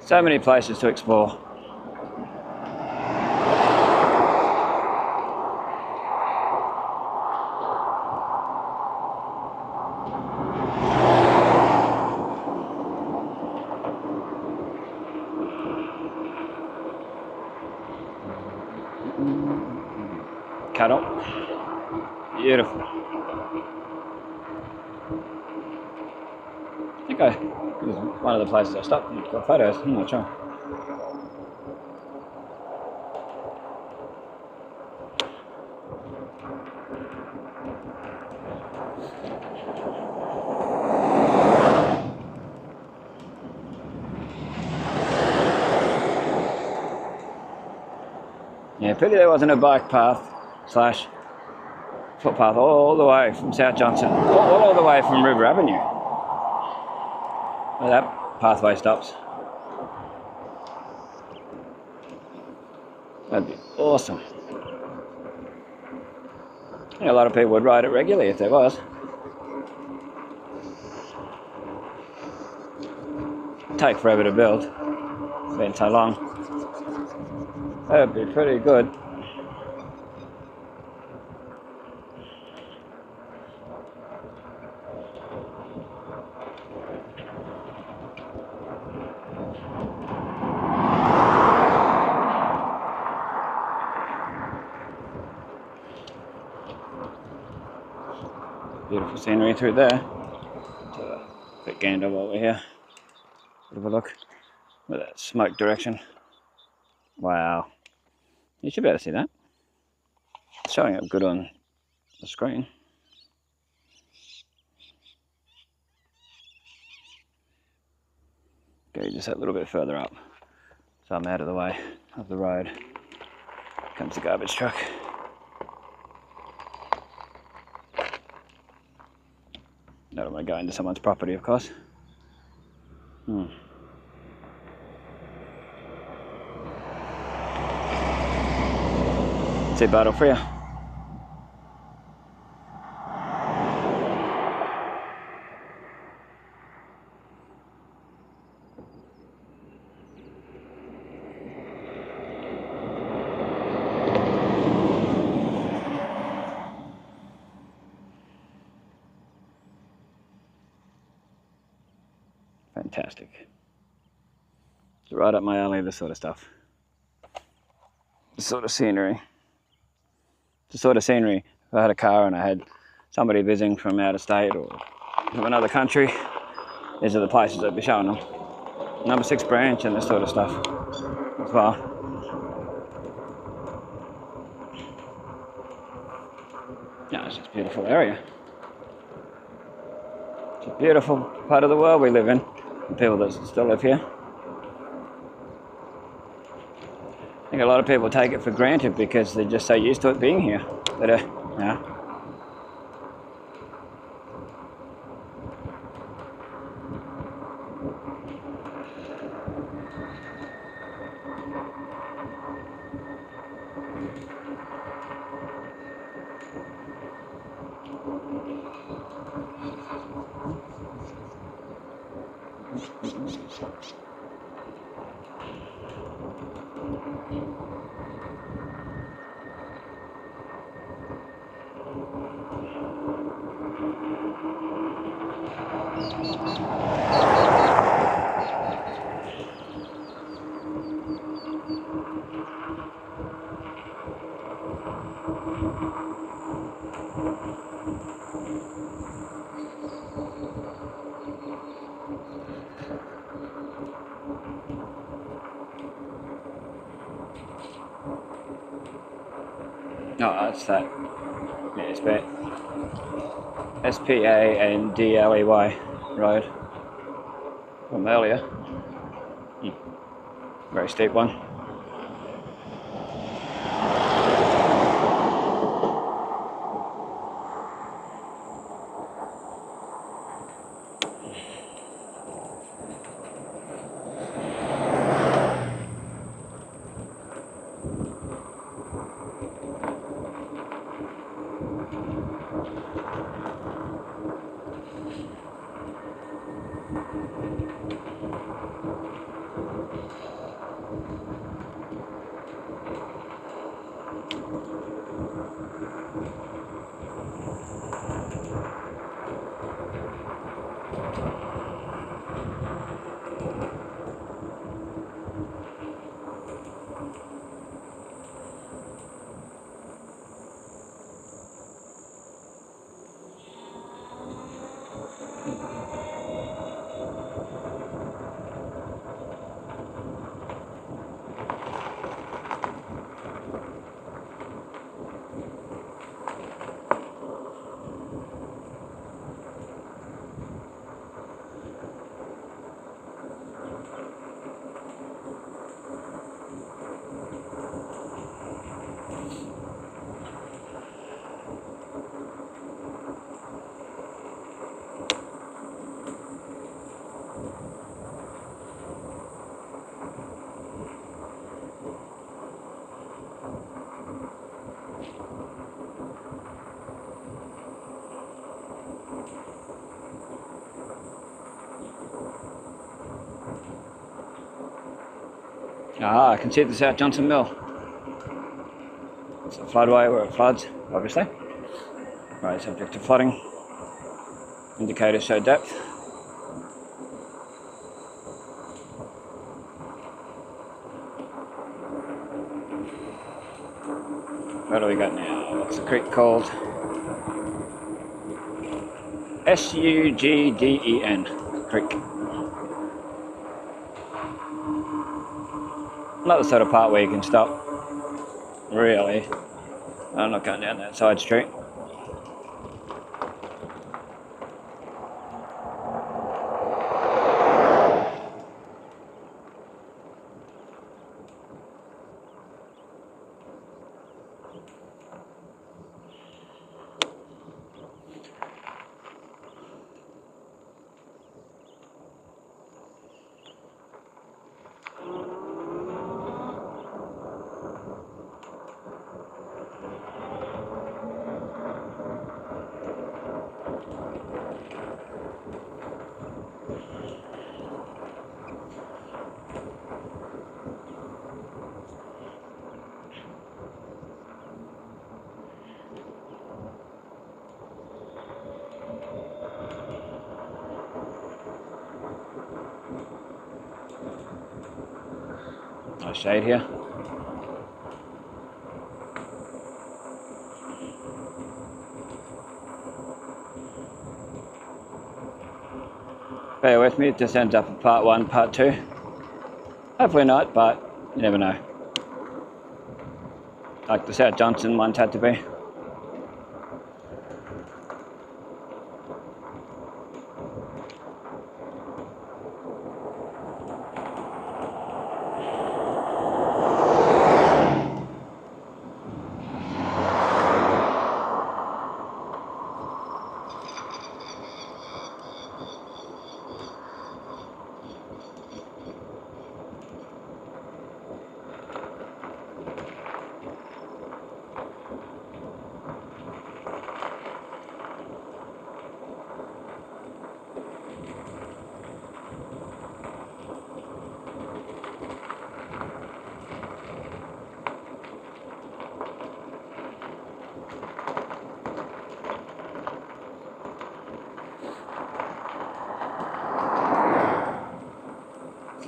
So many places to explore. Cattle. Beautiful. I think it was one of the places I stopped and got photos. I'm not sure. Yeah, pity there wasn't a bike path / footpath all the way from South Johnson, all the way from River Avenue, where that pathway stops. That'd be awesome. I think a lot of people would ride it regularly if there was. It'd take forever to build. It's been so long. That'd be pretty good. Beautiful scenery through there. So a bit gander while we're here. Bit of a look with that smoke direction. Wow. You should be able to see that. It's showing up good on the screen. Go just a little bit further up. So I'm out of the way of the road. Comes the garbage truck. Don't want to go into someone's property, of course. Say battle for you. Fantastic. It's right up my alley, this sort of stuff. the sort of scenery. The sort of scenery. If I had a car and I had somebody visiting from out of state or from another country, these are the places I'd be showing them. Number 6 branch and this sort of stuff as well. Yeah, it's just a beautiful area. It's a beautiful part of the world we live in. The people that still live here. I think a lot of people take it for granted because they're just so used to it being here. But yeah. No, that's that. Yeah, it's bad. S-P-A-N-D-L-E-Y road from earlier. Very steep one. Ah, I can see the South Johnson Mill. It's a floodway where it floods, obviously. Right, subject to flooding. Indicators show depth. What do we got now? What's the creek called? S-U-G-D-E-N. Creek. Not the sort of part where you can stop. Really. I'm not going down that side street. Nice shade here. bear with me, it just ends up a part 1, part 2. Hopefully not, but you never know. Like the South Johnson ones had to be.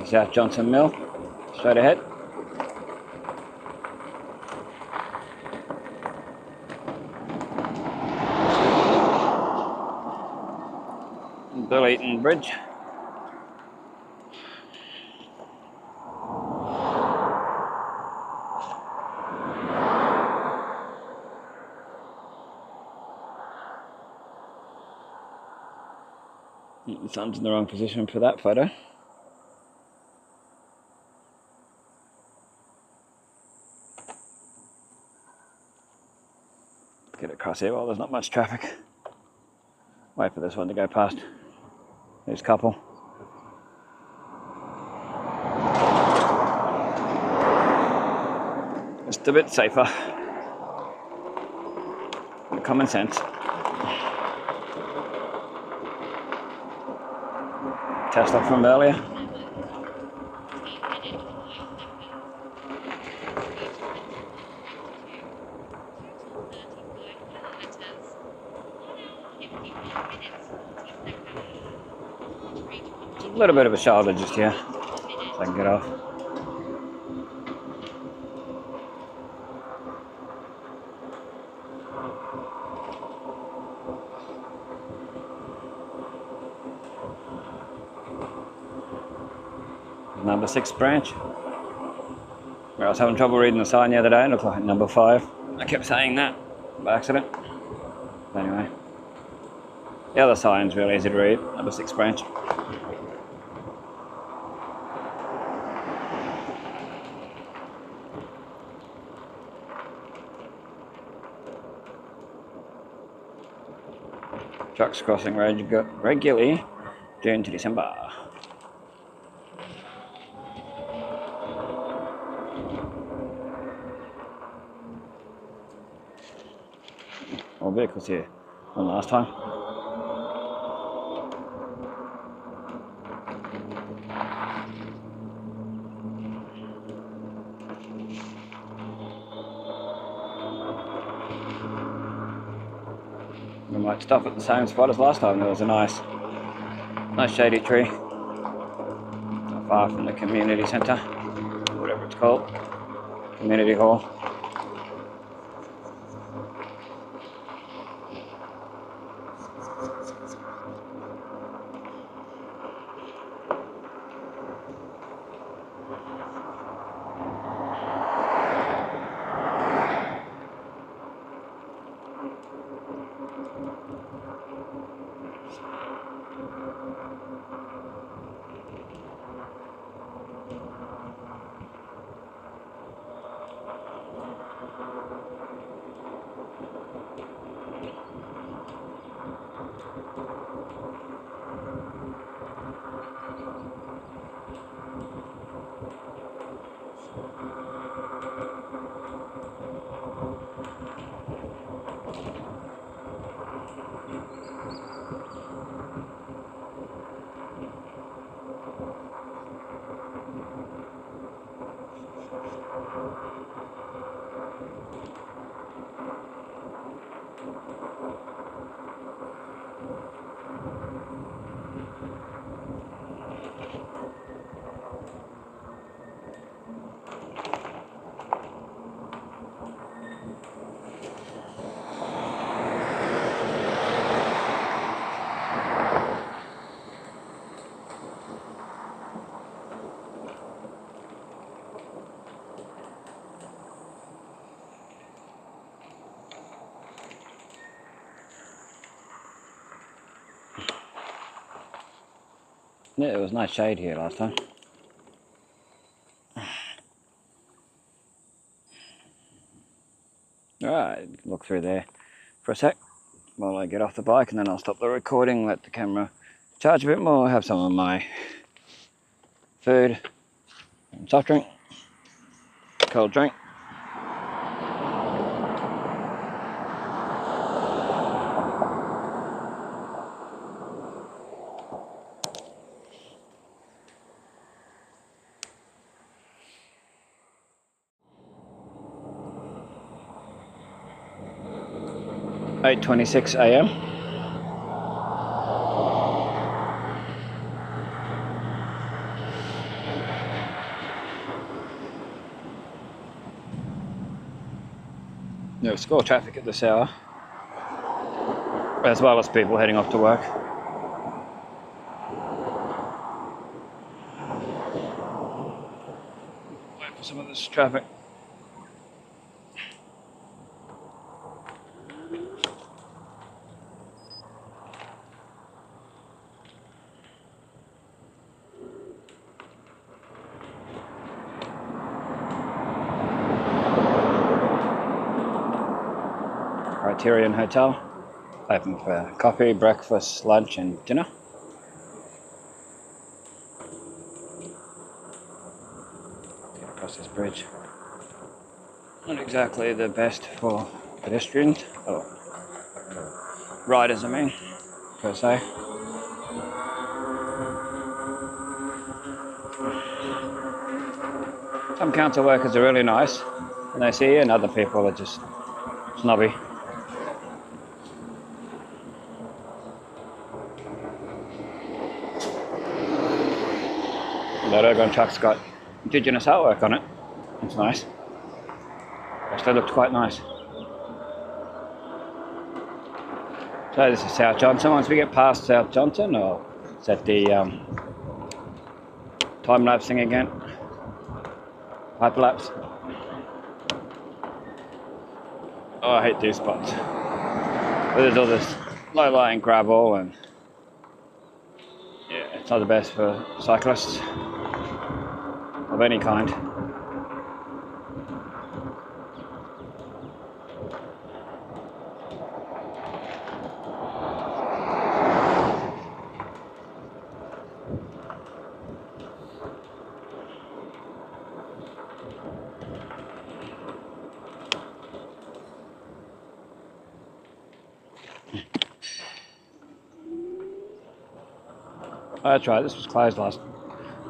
South Johnson Mill, straight ahead. Bill Eaton Bridge. The sun's in the wrong position for that photo. Get across here while there's not much traffic. Wait for this one to go past. There's a couple. Just a bit safer. Common sense. Tesla from earlier. A little bit of a shoulder just here, so I can get off. Number 6 branch. I was having trouble reading the sign the other day, it looked like number 5. I kept saying that by accident. Anyway, the other sign's really easy to read, number 6 branch. Trucks crossing regularly June to December. More vehicles here than last time. We might stop at the same spot as last time. There was a nice shady tree, not far from the community centre, whatever it's called, community hall. Yeah, there was no shade here last time. Alright, look through there for a sec while I get off the bike, and then I'll stop the recording, let the camera charge a bit more, have some of my food and soft drink, cold drink. "8:26 a.m. There's score traffic at this hour, as well as people heading off to work. Wait for some of this traffic. Criterion Hotel, open for coffee, breakfast, lunch and dinner. Get across this bridge. Not exactly the best for pedestrians, or riders I mean, per se. Some council workers are really nice when they see you, and other people are just snobby. That Ergon truck's got Indigenous artwork on it. It's nice. Actually looked quite nice. So this is South Johnson. Once we get past South Johnson, or is that the time-lapse thing again? Hyperlapse. Oh, I hate these spots. There's all this low-lying gravel, and yeah, it's not the best for cyclists of any kind. Oh, that's right, this was closed last.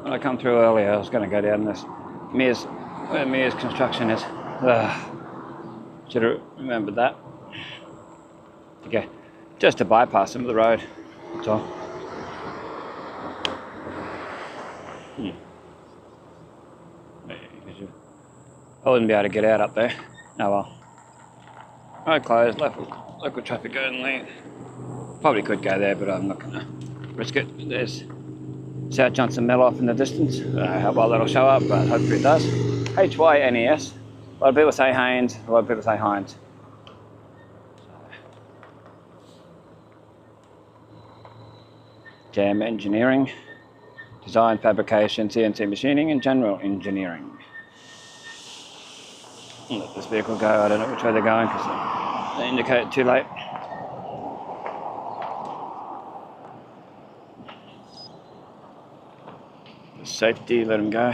When I come through earlier, I was going to go down this where Mears construction is. Should have remembered that. Okay, just to bypass some of the road, that's all. I wouldn't be able to get out up there. Oh well. Road closed, local traffic only. Probably could go there, but I'm not going to risk it. There's South Johnson Mill off in the distance. I don't know how well that'll show up, but hopefully it does. Hynes. A lot of people say Haynes, a lot of people say Hines. Jam engineering, design, fabrication, CNC machining, and general engineering. I'll let this vehicle go. I don't know which way they're going because they indicate too late. Safety, let them go.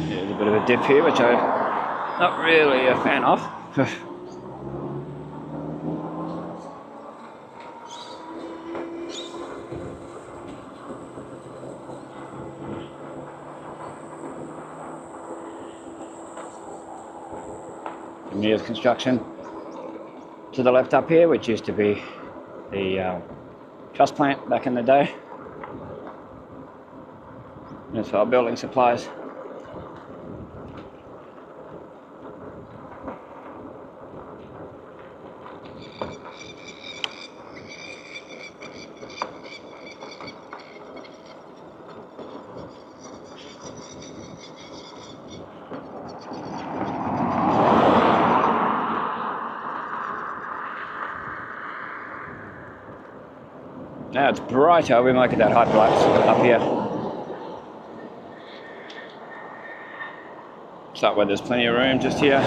There's a bit of a dip here, which I'm not really a fan of. Mears construction to the left up here, which used to be the truss plant back in the day. Innisfail building supplies. Now it's brighter, we might get that hyperlapse up here. So where there's plenty of room just here.